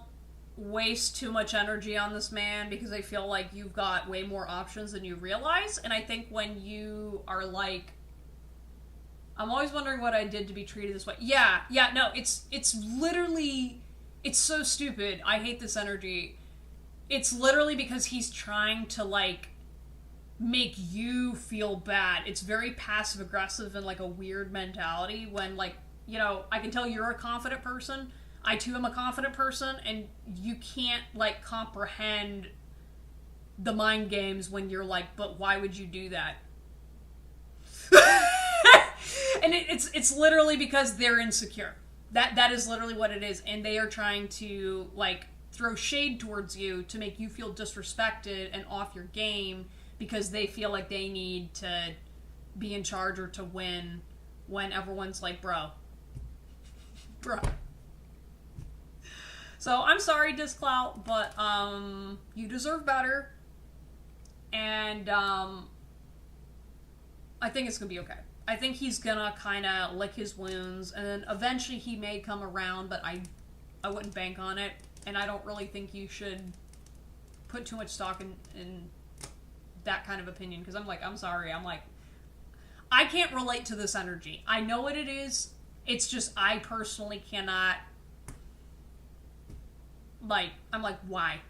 waste too much energy on this man, because I feel like you've got way more options than you realize. And I think when you are like, I'm always wondering what I did to be treated this way. Yeah, no, it's literally, it's so stupid. I hate this energy. It's literally because he's trying to like make you feel bad. It's very passive aggressive and like a weird mentality, when like, you know, I can tell you're a confident person. I too am a confident person, and you can't like comprehend the mind games when you're like, but why would you do that? And it's literally because they're insecure. That is literally what it is, and they are trying to like throw shade towards you to make you feel disrespected and off your game, because they feel like they need to be in charge or to win, when everyone's like, bro. So I'm sorry, Disclout, but you deserve better, and I think it's gonna be okay. I think he's gonna kind of lick his wounds, and then eventually he may come around, but I wouldn't bank on it, and I don't really think you should put too much stock in that kind of opinion, because I'm sorry, I can't relate to this energy. I know what it is, it's just I personally cannot, like, I'm like, why?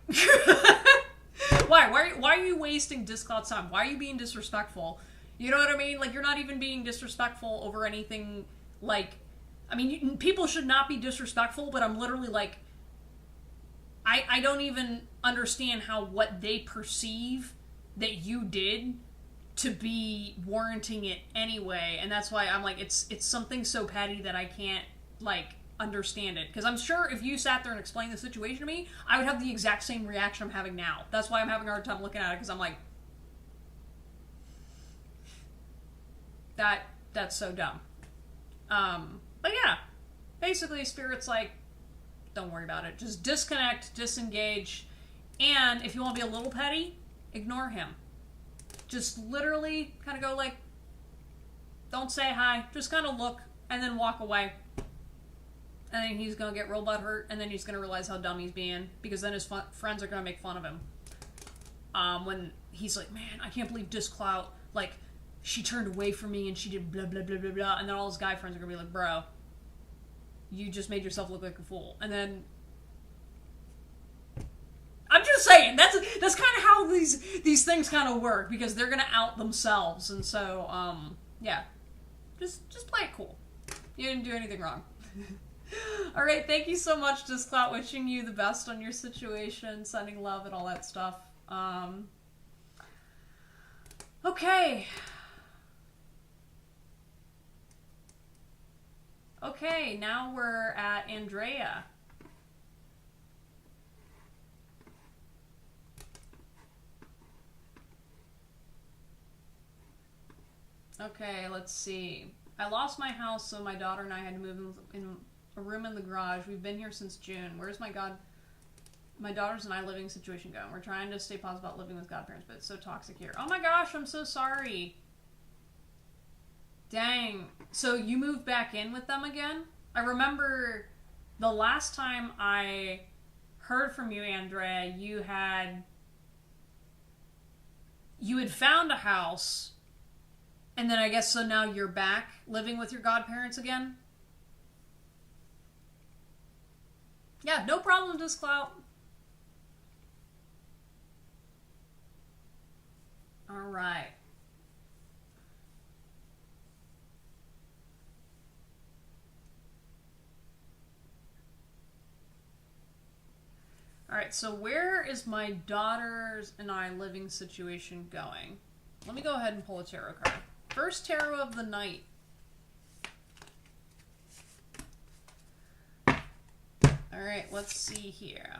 Why are you wasting Disclout's time? Why are you being disrespectful? You know what I mean? Like, you're not even being disrespectful over anything, like, I mean, people should not be disrespectful, but I'm literally like, I don't even understand how what they perceive that you did to be warranting it anyway, and that's why I'm like, it's something so petty that I can't, like, understand it. Because I'm sure if you sat there and explained the situation to me, I would have the exact same reaction I'm having now. That's why I'm having a hard time looking at it, because I'm like, that's so dumb. But yeah, basically Spirit's like, don't worry about it. Just disconnect, disengage, and if you want to be a little petty, ignore him. Just literally kind of go like, don't say hi, just kind of look, and then walk away. And then he's going to get real butthurt, and then he's going to realize how dumb he's being, because then his friends are going to make fun of him. When he's like, man, I can't believe Disclout, like, she turned away from me and she did blah, blah, blah, blah, blah, and then all his guy friends are going to be like, bro, you just made yourself look like a fool. And then I'm just saying, that's kind of how these things kind of work, because they're gonna out themselves, and so yeah, just play it cool. You didn't do anything wrong. All right, thank you so much, Disclout. Wishing you the best on your situation, sending love and all that stuff. Okay. Okay, now we're at Andrea. Okay, let's see. I lost my house, so my daughter and I had to move in a room in the garage. We've been here since June. Where's my daughter's and I living situation going? We're trying to stay positive about living with godparents, but it's so toxic here. Oh my gosh, I'm so sorry. Dang. So you moved back in with them again? I remember the last time I heard from you, Andrea, you had found a house, and then I guess so now you're back living with your godparents again? Yeah, no problem, Disclout. Alright. Alright, so where is my daughter's and I living situation going? Let me go ahead and pull a tarot card. First tarot of the night. Alright, let's see here.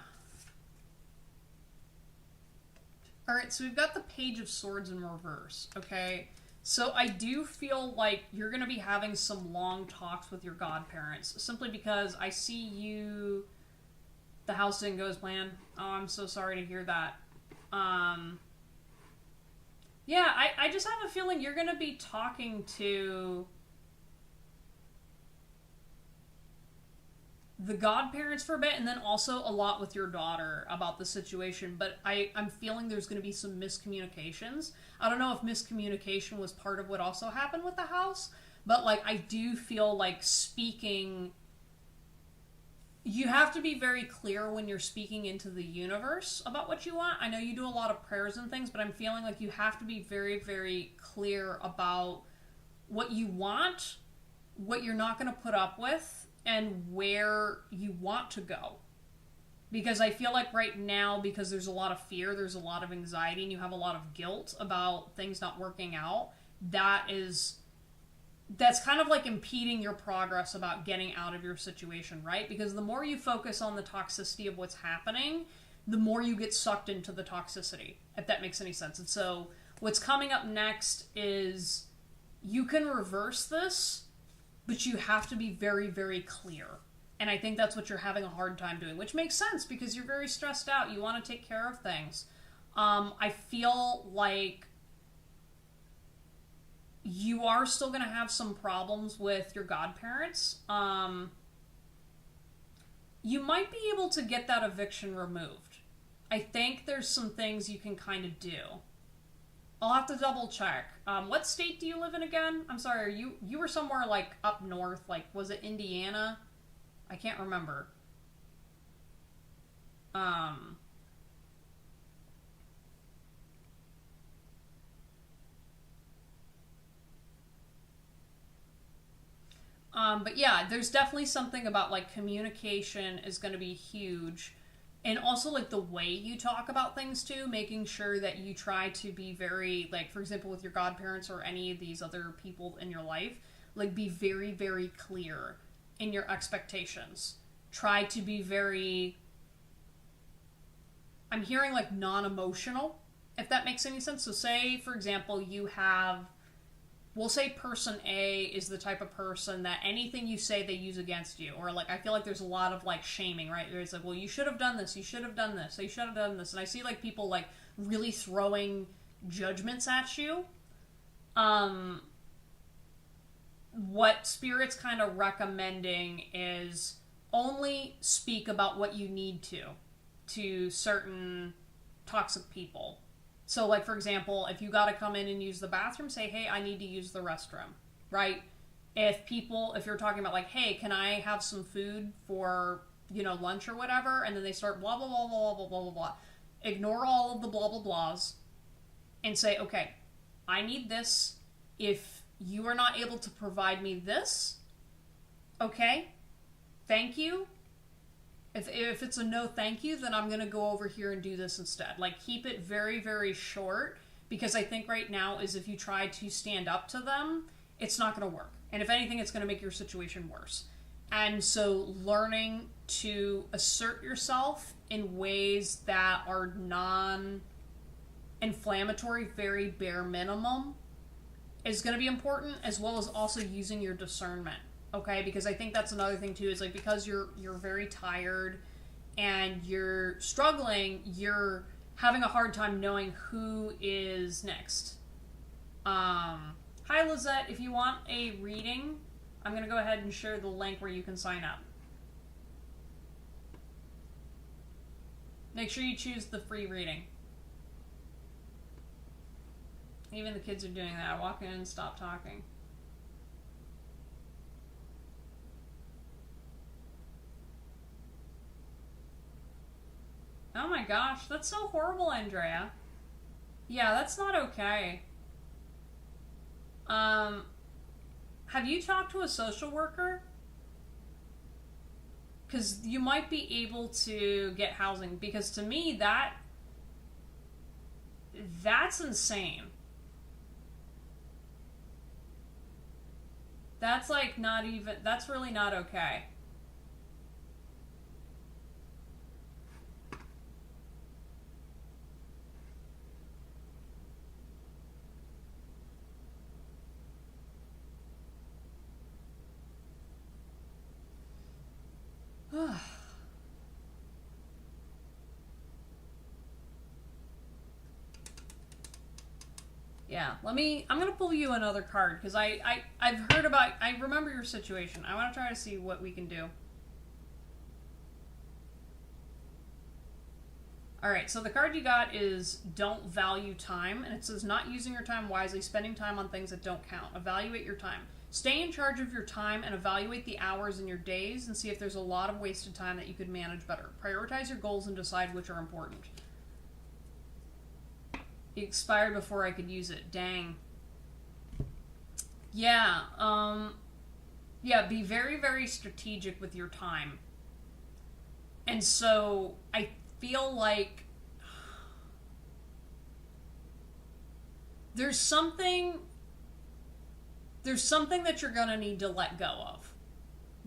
Alright, so we've got the Page of Swords in reverse, okay? So I do feel like you're going to be having some long talks with your godparents, simply because I see you... The house didn't go as planned. Oh, I'm so sorry to hear that. Yeah, I just have a feeling you're going to be talking to the godparents for a bit, and then also a lot with your daughter about the situation, but I'm feeling there's going to be some miscommunications. I don't know if miscommunication was part of what also happened with the house, but like I do feel like speaking... You have to be very clear when you're speaking into the universe about what you want. I know you do a lot of prayers and things, but I'm feeling like you have to be very, very clear about what you want, what you're not going to put up with, and where you want to go. Because I feel like right now, because there's a lot of fear, there's a lot of anxiety, and you have a lot of guilt about things not working out, that's kind of like impeding your progress about getting out of your situation, right? Because the more you focus on the toxicity of what's happening, the more you get sucked into the toxicity, if that makes any sense. And so what's coming up next is you can reverse this, but you have to be very, very clear. And I think that's what you're having a hard time doing, which makes sense because you're very stressed out. You want to take care of things. I feel like you are still going to have some problems with your godparents. You might be able to get that eviction removed. I think there's some things you can kind of do. I'll have to double check. What state do you live in again? I'm sorry, you were somewhere like up north, like was it Indiana? I can't remember. But yeah, there's definitely something about like communication is going to be huge. And also, like, the way you talk about things, too, making sure that you try to be very, like, for example, with your godparents or any of these other people in your life, like, be very, very clear in your expectations. Try to be very, I'm hearing, like, non-emotional, if that makes any sense. So say, for example, you have, we'll say person A is the type of person that anything you say they use against you. Or, like, I feel like there's a lot of, like, shaming, right? There's like, well, you should have done this, you should have done this, you should have done this. And I see, like, people, like, really throwing judgments at you. What Spirit's kind of recommending is only speak about what you need to certain toxic people. So, like, for example, if you gotta come in and use the bathroom, say, hey, I need to use the restroom, right? If you're talking about, like, hey, can I have some food for, lunch or whatever, and then they start blah, blah, blah, blah, blah, blah, blah, blah. Ignore all of the blah, blah, blahs, and say, okay, I need this. If you are not able to provide me this, okay, thank you. If it's a no thank you, then I'm going to go over here and do this instead. Like, keep it very, very short, because I think right now is if you try to stand up to them, it's not going to work. And if anything, it's going to make your situation worse. And so learning to assert yourself in ways that are non-inflammatory, very bare minimum, is going to be important, as well as also using your discernment. Okay, because I think that's another thing too, is like, because you're very tired and you're struggling, you're having a hard time knowing who is next. Hi Lizette, if you want a reading, I'm going to go ahead and share the link where you can sign up. Make sure you choose the free reading. Even the kids are doing that. I walk in and stop talking. Oh my gosh, that's so horrible, Andrea. Yeah, that's not okay. Have you talked to a social worker? Because you might be able to get housing. Because to me, that's insane. That's like not even, that's really not okay. Yeah, I'm gonna pull you another card, because I've heard about, I remember your situation. I want to try to see what we can do. Alright, so the card you got is Don't Value Time, and it says not using your time wisely, spending time on things that don't count. Evaluate your time. Stay in charge of your time and evaluate the hours in your days and see if there's a lot of wasted time that you could manage better. Prioritize your goals and decide which are important. It expired before I could use it. Dang. Yeah, be very, very strategic with your time. And so, I feel like there's something that you're gonna need to let go of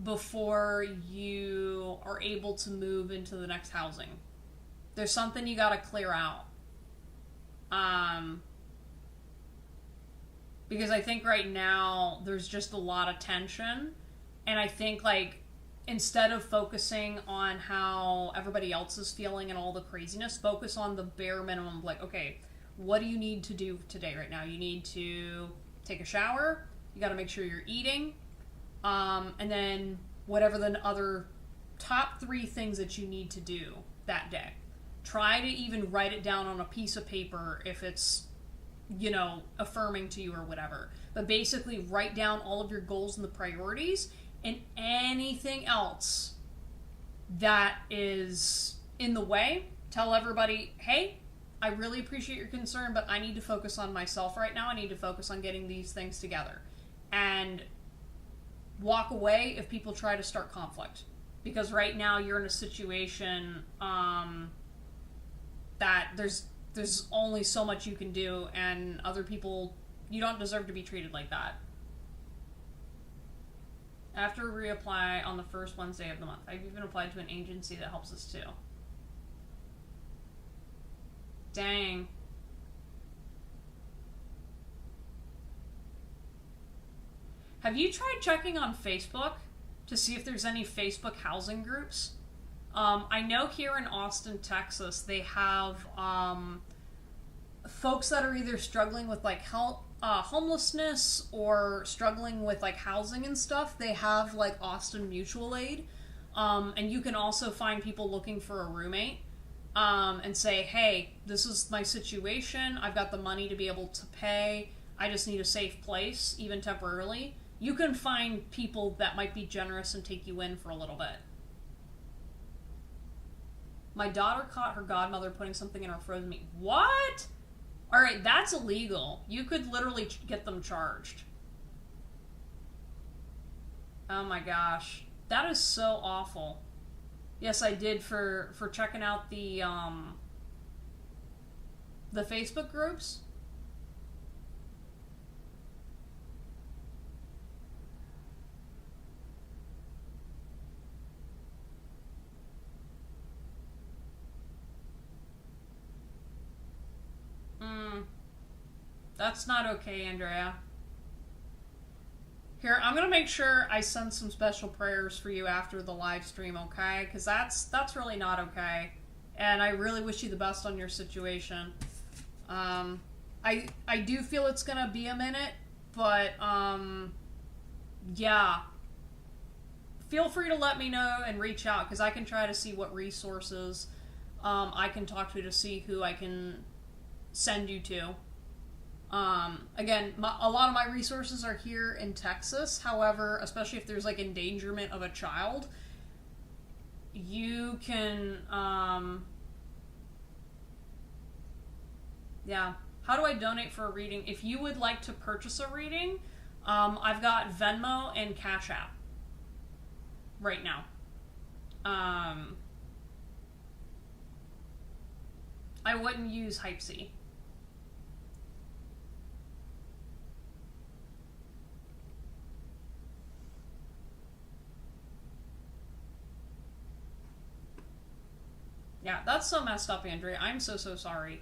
before you are able to move into the next housing. There's something you gotta clear out. Because I think right now there's just a lot of tension, and I think, like, instead of focusing on how everybody else is feeling and all the craziness, focus on the bare minimum. Like, okay, what do you need to do today right now? You need to take a shower, you gotta make sure you're eating, and then whatever the other top 3 things that you need to do that day. Try to even write it down on a piece of paper if it's, affirming to you or whatever. But basically write down all of your goals and the priorities, and anything else that is in the way, tell everybody, hey, I really appreciate your concern, but I need to focus on myself right now. I need to focus on getting these things together. And walk away if people try to start conflict. because right now you're in a situation that there's only so much you can do, and other people, you don't deserve to be treated like that. After reapply on the first Wednesday of the month. I've even applied to an agency that helps us too. Dang. Have you tried checking on Facebook to see if there's any Facebook housing groups? I know here in Austin, Texas, they have folks that are either struggling with like homelessness or struggling with like housing and stuff. They have like Austin Mutual Aid, and you can also find people looking for a roommate, and say, hey, this is my situation, I've got the money to be able to pay, I just need a safe place, even temporarily. You can find people that might be generous and take you in for a little bit. My daughter caught her godmother putting something in her frozen meat. What? Alright, that's illegal. You could literally get them charged. Oh my gosh. That is so awful. Yes, I did for checking out the Facebook groups. That's not okay, Andrea. Here, I'm gonna make sure I send some special prayers for you after the live stream, okay? Because that's really not okay. And I really wish you the best on your situation. I do feel it's gonna be a minute, but yeah. Feel free to let me know and reach out, because I can try to see what resources I can talk to see who I can send you to. Again, a lot of my resources are here in Texas. However, especially if there's like endangerment of a child, you can, yeah. How do I donate for a reading? If you would like to purchase a reading, I've got Venmo and Cash App right now. I wouldn't use Hypesy. Yeah, that's so messed up, Andrea. I'm so sorry.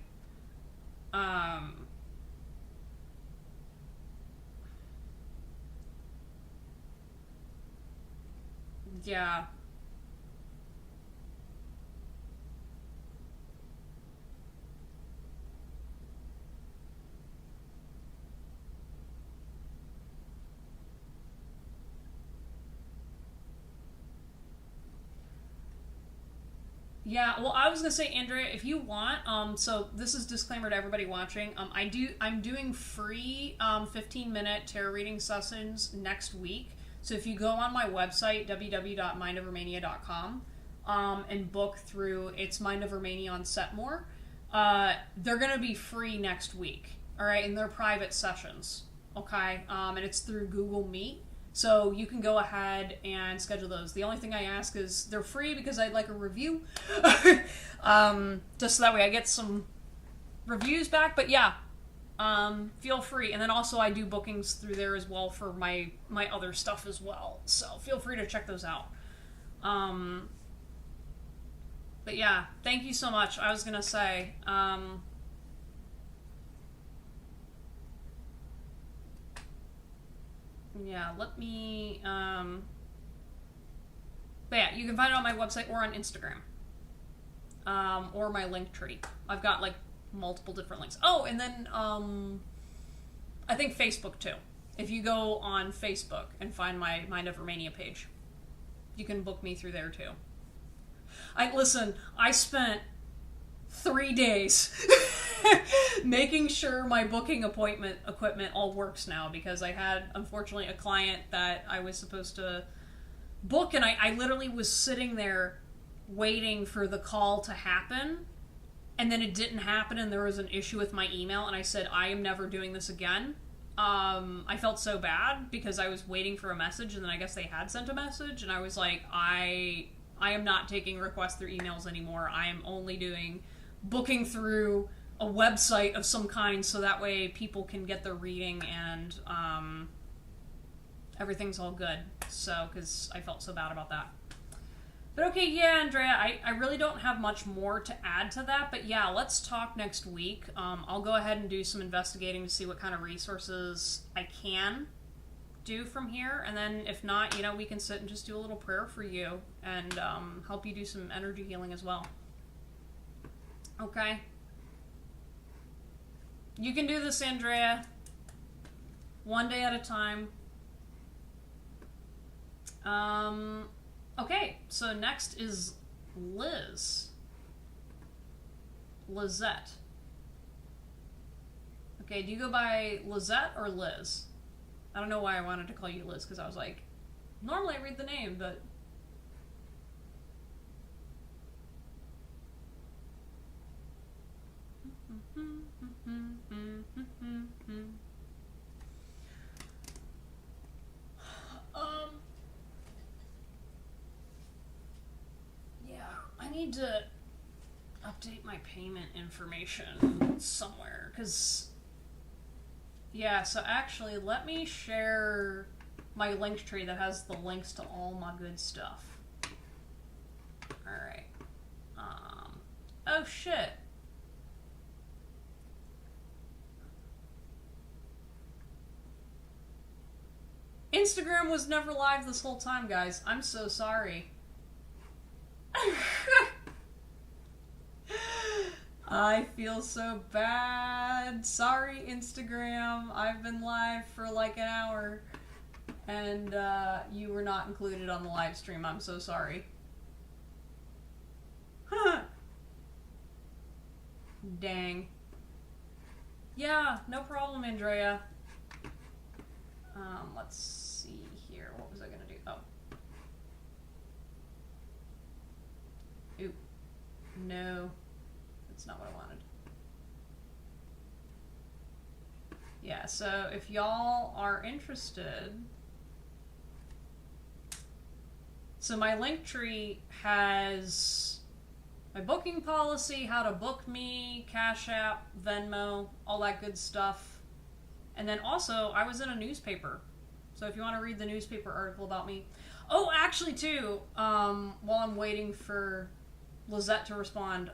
Yeah. Yeah, well, I was gonna say, Andrea, if you want, so this is disclaimer to everybody watching. I'm doing free 15-minute tarot reading sessions next week. So if you go on my website, www.mindovermania.com, and book through It's Mind Over Mania on Setmore, they're gonna be free next week. All right, and they're private sessions. Okay, and it's through Google Meet. So you can go ahead and schedule those. The only thing I ask is they're free because I'd like a review. Just so that way I get some reviews back. But yeah, feel free. And then also I do bookings through there as well for my other stuff as well. So feel free to check those out. But yeah, thank you so much. I was going to say... yeah, let me, but yeah, you can find it on my website or on Instagram, or my link tree. I've got, like, multiple different links. Oh, and then, I think Facebook, too. If you go on Facebook and find my Mind Over Mania page, you can book me through there, too. Listen, I spent 3 days making sure my booking equipment all works now, because I had, unfortunately, a client that I was supposed to book, and I literally was sitting there waiting for the call to happen, and then it didn't happen, and there was an issue with my email, and I said, I am never doing this again. I felt so bad because I was waiting for a message, and then I guess they had sent a message, and I was like, I am not taking requests through emails anymore. I am only doing booking through a website of some kind, so that way people can get their reading and everything's all good. So, because I felt so bad about that. But okay, yeah, Andrea, I really don't have much more to add to that, but yeah, let's talk next week. I'll go ahead and do some investigating to see what kind of resources I can do from here, and then if not, you know, we can sit and just do a little prayer for you and help you do some energy healing as well. Okay? You can do this, Andrea. One day at a time. Okay, so next is Liz. Lizette. Okay, do you go by Lizette or Liz? I don't know why I wanted to call you Liz, because I was like, normally I read the name, but... I need to update my payment information somewhere, because, yeah, so actually, let me share my link tree that has the links to all my good stuff. Alright. Oh shit. Instagram was never live this whole time, guys. I'm so sorry. I feel so bad. Sorry, Instagram. I've been live for like an hour and you were not included on the live stream. I'm so sorry. Dang. Yeah, no problem, Andrea. Let's see here. What was I gonna do? Oh. Oop. No. That's not what I wanted. Yeah, so if y'all are interested... So my link tree has my booking policy, how to book me, Cash App, Venmo, all that good stuff. And then also, I was in a newspaper. So if you want to read the newspaper article about me. Oh, actually, too, while I'm waiting for Lizette to respond,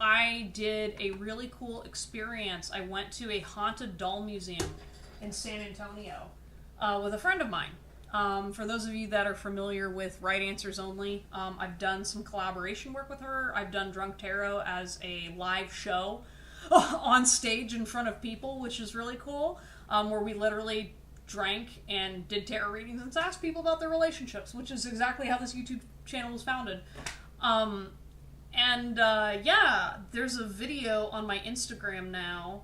I did a really cool experience. I went to a haunted doll museum in San Antonio with a friend of mine. For those of you that are familiar with Right Answers Only, I've done some collaboration work with her. I've done Drunk Tarot as a live show on stage in front of people, which is really cool, where we literally drank and did tarot readings and asked people about their relationships, which is exactly how this YouTube channel was founded. Yeah, there's a video on my Instagram now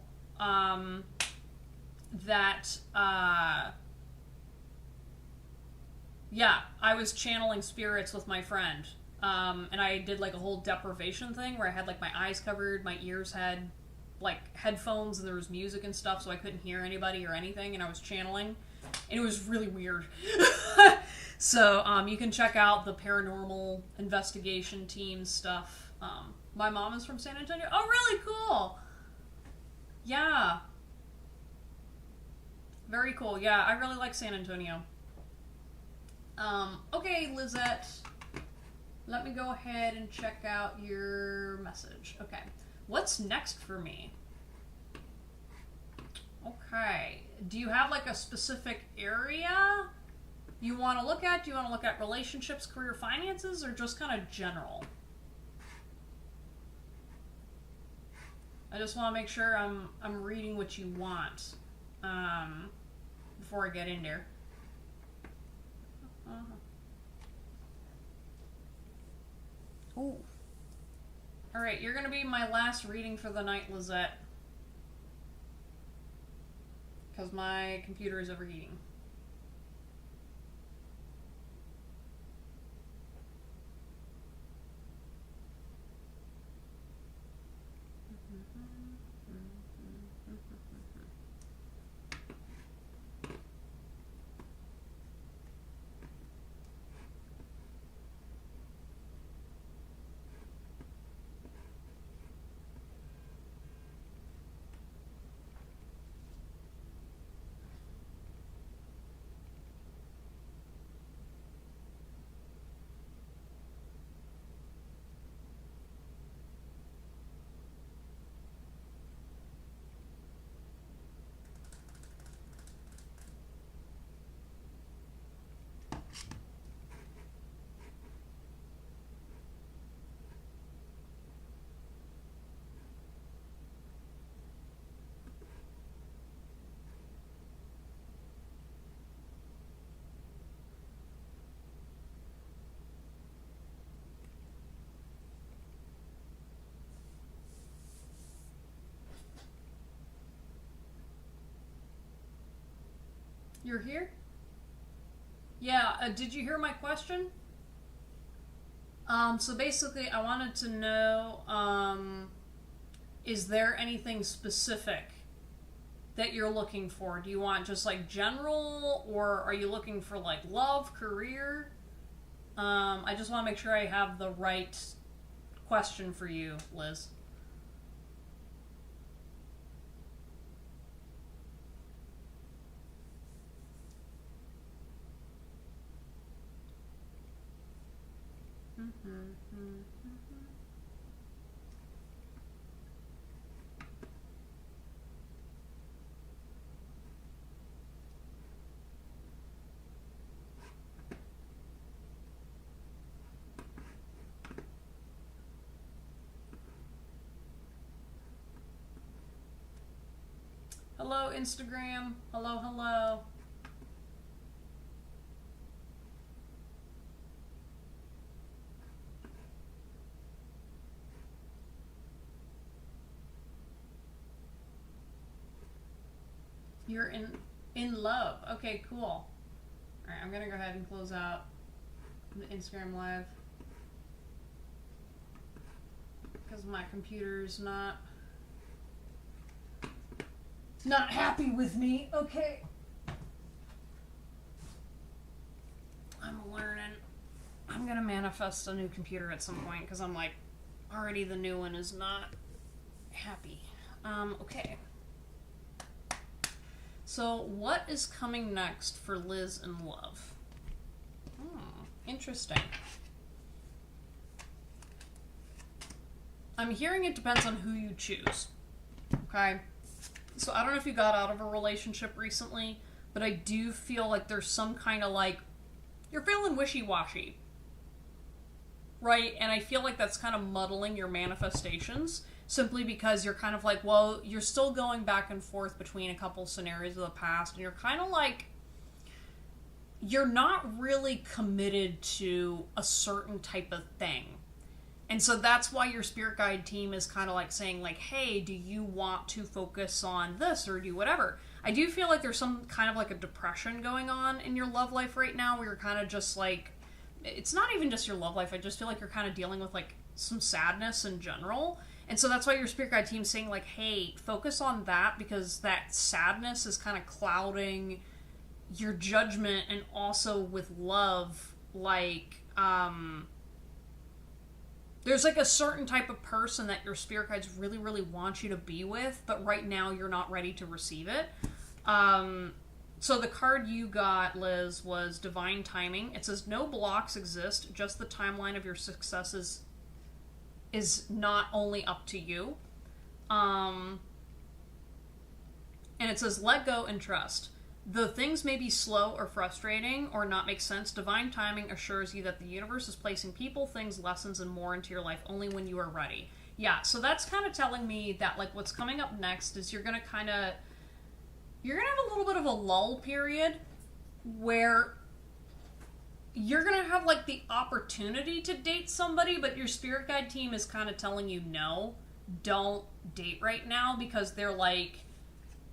that yeah, I was channeling spirits with my friend, and I did like a whole deprivation thing where I had like my eyes covered, my ears had like headphones, and there was music and stuff, so I couldn't hear anybody or anything, and I was channeling, and it was really weird. So you can check out the paranormal investigation team stuff. My mom is from San Antonio. Oh, really cool. Yeah. Very cool. Yeah, I really like San Antonio. Okay, Lizette. Let me go ahead and check out your message. Okay. What's next for me? Okay. Do you have like a specific area you want to look at? Do you want to look at relationships, career, finances, or just kind of general? I just want to make sure I'm reading what you want before I get in there. Ooh. Alright, you're going to be my last reading for the night, Lizette. Because my computer is overheating. You're here? Yeah, did you hear my question? So basically, I wanted to know, is there anything specific that you're looking for? Do you want just like general, or are you looking for like love, career? I just want to make sure I have the right question for you, Liz. Hello, Instagram. Hello, hello. You're in love. Okay, cool. All right, I'm gonna go ahead and close out the Instagram live because my computer's not happy with me. Okay. I'm learning. I'm gonna manifest a new computer at some point because I'm like, already the new one is not happy. Okay. So, what is coming next for Liz in love? Interesting. I'm hearing it depends on who you choose. Okay? So, I don't know if you got out of a relationship recently, but I do feel like there's some kind of like, you're feeling wishy-washy. Right? And I feel like that's kind of muddling your manifestations. Simply because you're kind of like, well, you're still going back and forth between a couple scenarios of the past, and you're kind of like, you're not really committed to a certain type of thing. And so that's why your spirit guide team is kind of like saying like, hey, do you want to focus on this or do whatever? I do feel like there's some kind of like a depression going on in your love life right now where you're kind of just like, it's not even just your love life. I just feel like you're kind of dealing with like some sadness in general. And so that's why your spirit guide team's saying like, hey, focus on that because that sadness is kind of clouding your judgment. And also with love, like, there's like a certain type of person that your spirit guides really, really want you to be with, but right now you're not ready to receive it. So the card you got, Liz, was Divine Timing. It says no blocks exist, just the timeline of your successes is not only up to you. And it says let go and trust. Though things may be slow or frustrating or not make sense, divine timing assures you that the universe is placing people, things, lessons, and more into your life only when you are ready. Yeah, so that's kind of telling me that like what's coming up next is you're going to have a little bit of a lull period where you're going to have like the opportunity to date somebody, but your spirit guide team is kind of telling you no, don't date right now because they're like,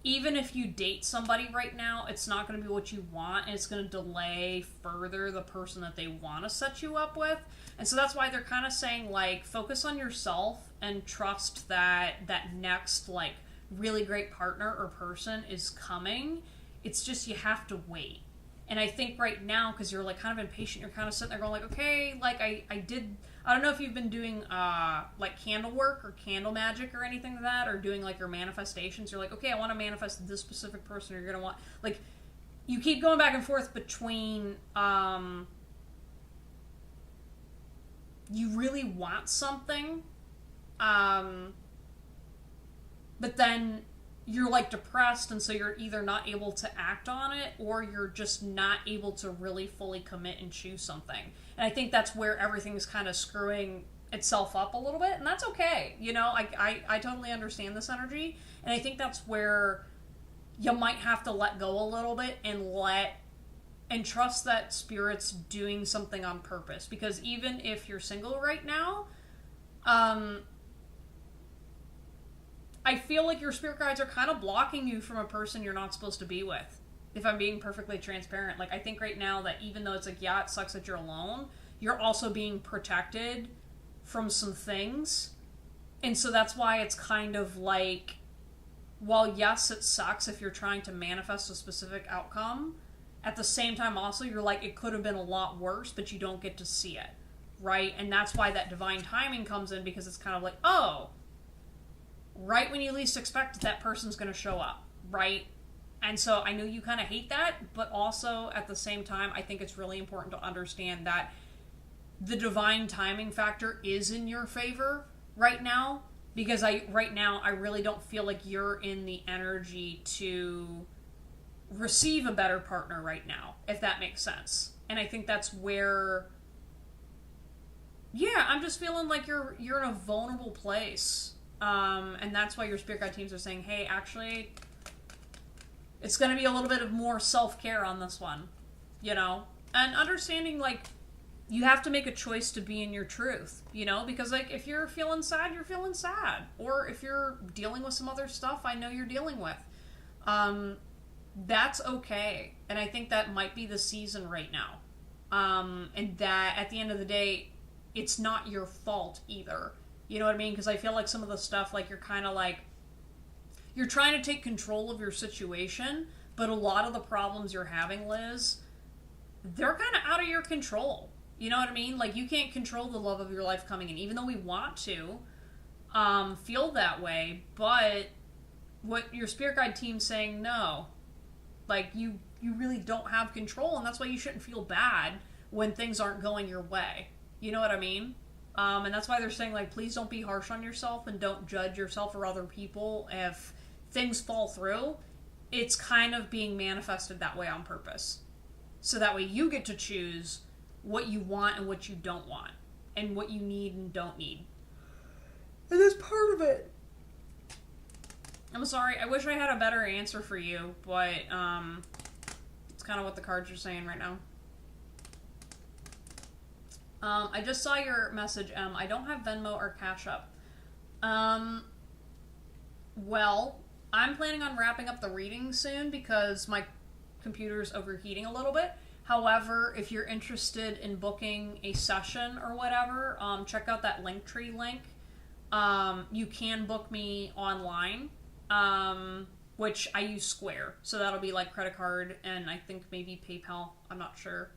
even if you date somebody right now, it's not going to be what you want, and it's going to delay further the person that they want to set you up with. And so that's why they're kind of saying, like, focus on yourself and trust that that next, like, really great partner or person is coming. It's just you have to wait. And I think right now, because you're, like, kind of impatient, you're kind of sitting there going, like, okay, like, I don't know if you've been doing, like, candle work or candle magic or anything like that, or doing, like, your manifestations. You're like, okay, I want to manifest this specific person, or you're going to want, like, you keep going back and forth between, you really want something, but then you're like depressed, and so you're either not able to act on it or you're just not able to really fully commit and choose something. And I think that's where everything's kind of screwing itself up a little bit, and that's okay. You know, I totally understand this energy, and I think that's where you might have to let go a little bit and trust that spirit's doing something on purpose. Because even if you're single right now, I feel like your spirit guides are kind of blocking you from a person you're not supposed to be with. If I'm being perfectly transparent. Like, I think right now that even though it's like, yeah, it sucks that you're alone, you're also being protected from some things. And so that's why it's kind of like, while yes, it sucks if you're trying to manifest a specific outcome, at the same time also you're like, it could have been a lot worse, but you don't get to see it, right? And that's why that divine timing comes in, because it's kind of like, oh, right when you least expect it, that person's going to show up, right? And so I know you kind of hate that, but also at the same time, I think it's really important to understand that the divine timing factor is in your favor right now, because right now I really don't feel like you're in the energy to receive a better partner right now, if that makes sense. And I think that's where, yeah, I'm just feeling like you're in a vulnerable place. And that's why your spirit guide teams are saying, hey, actually, it's going to be a little bit of more self-care on this one, you know? And understanding, like, you have to make a choice to be in your truth, you know? Because, like, if you're feeling sad, you're feeling sad. Or if you're dealing with some other stuff I know you're dealing with, that's okay. And I think that might be the season right now. And that, at the end of the day, it's not your fault either. You know what I mean? Because I feel like some of the stuff, like, you're kind of like, you're trying to take control of your situation, but a lot of the problems you're having, Liz, they're kind of out of your control. You know what I mean? Like, you can't control the love of your life coming in, even though we want to feel that way. But what your spirit guide team's saying, no. Like, you really don't have control, and that's why you shouldn't feel bad when things aren't going your way. You know what I mean? And that's why they're saying, like, please don't be harsh on yourself and don't judge yourself or other people if things fall through. It's kind of being manifested that way on purpose. So that way you get to choose what you want and what you don't want, and what you need and don't need. And that's part of it. I'm sorry, I wish I had a better answer for you, but it's kind of what the cards are saying right now. I just saw your message, Em. I don't have Venmo or Cash App. Well, I'm planning on wrapping up the reading soon because my computer's overheating a little bit. However, if you're interested in booking a session or whatever, check out that Linktree link. You can book me online, which I use Square. So that'll be like credit card and I think maybe PayPal. I'm not sure.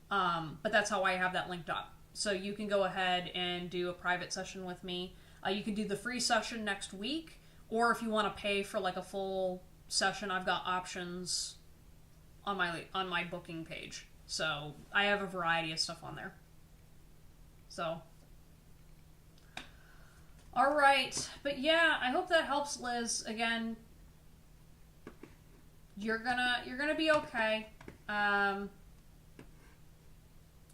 But that's how I have that linked up. So you can go ahead and do a private session with me. You can do the free session next week, or if you want to pay for like a full session, I've got options on my booking page. So I have a variety of stuff on there. So, all right, but yeah, I hope that helps, Liz. Again, you're gonna be okay.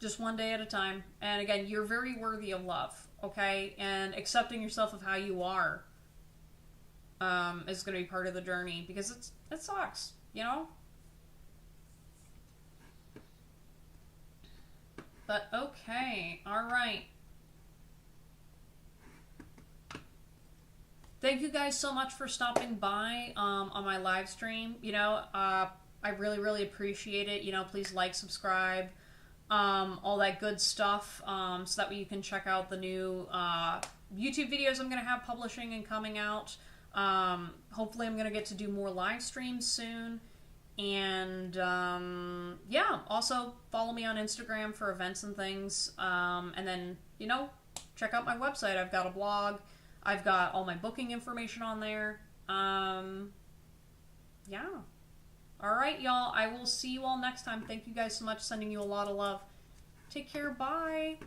Just one day at a time. And again, you're very worthy of love, okay? And accepting yourself of how you are is going to be part of the journey, because it sucks, you know? But okay, all right. Thank you guys so much for stopping by on my live stream. You know, I really, really appreciate it. You know, please like, subscribe, all that good stuff, so that way you can check out the new YouTube videos I'm going to have publishing and coming out. Hopefully I'm going to get to do more live streams soon. And yeah, also follow me on Instagram for events and things. And then, you know, check out my website. I've got a blog. I've got all my booking information on there. Yeah. All right, y'all. I will see you all next time. Thank you guys so much. Sending you a lot of love. Take care. Bye.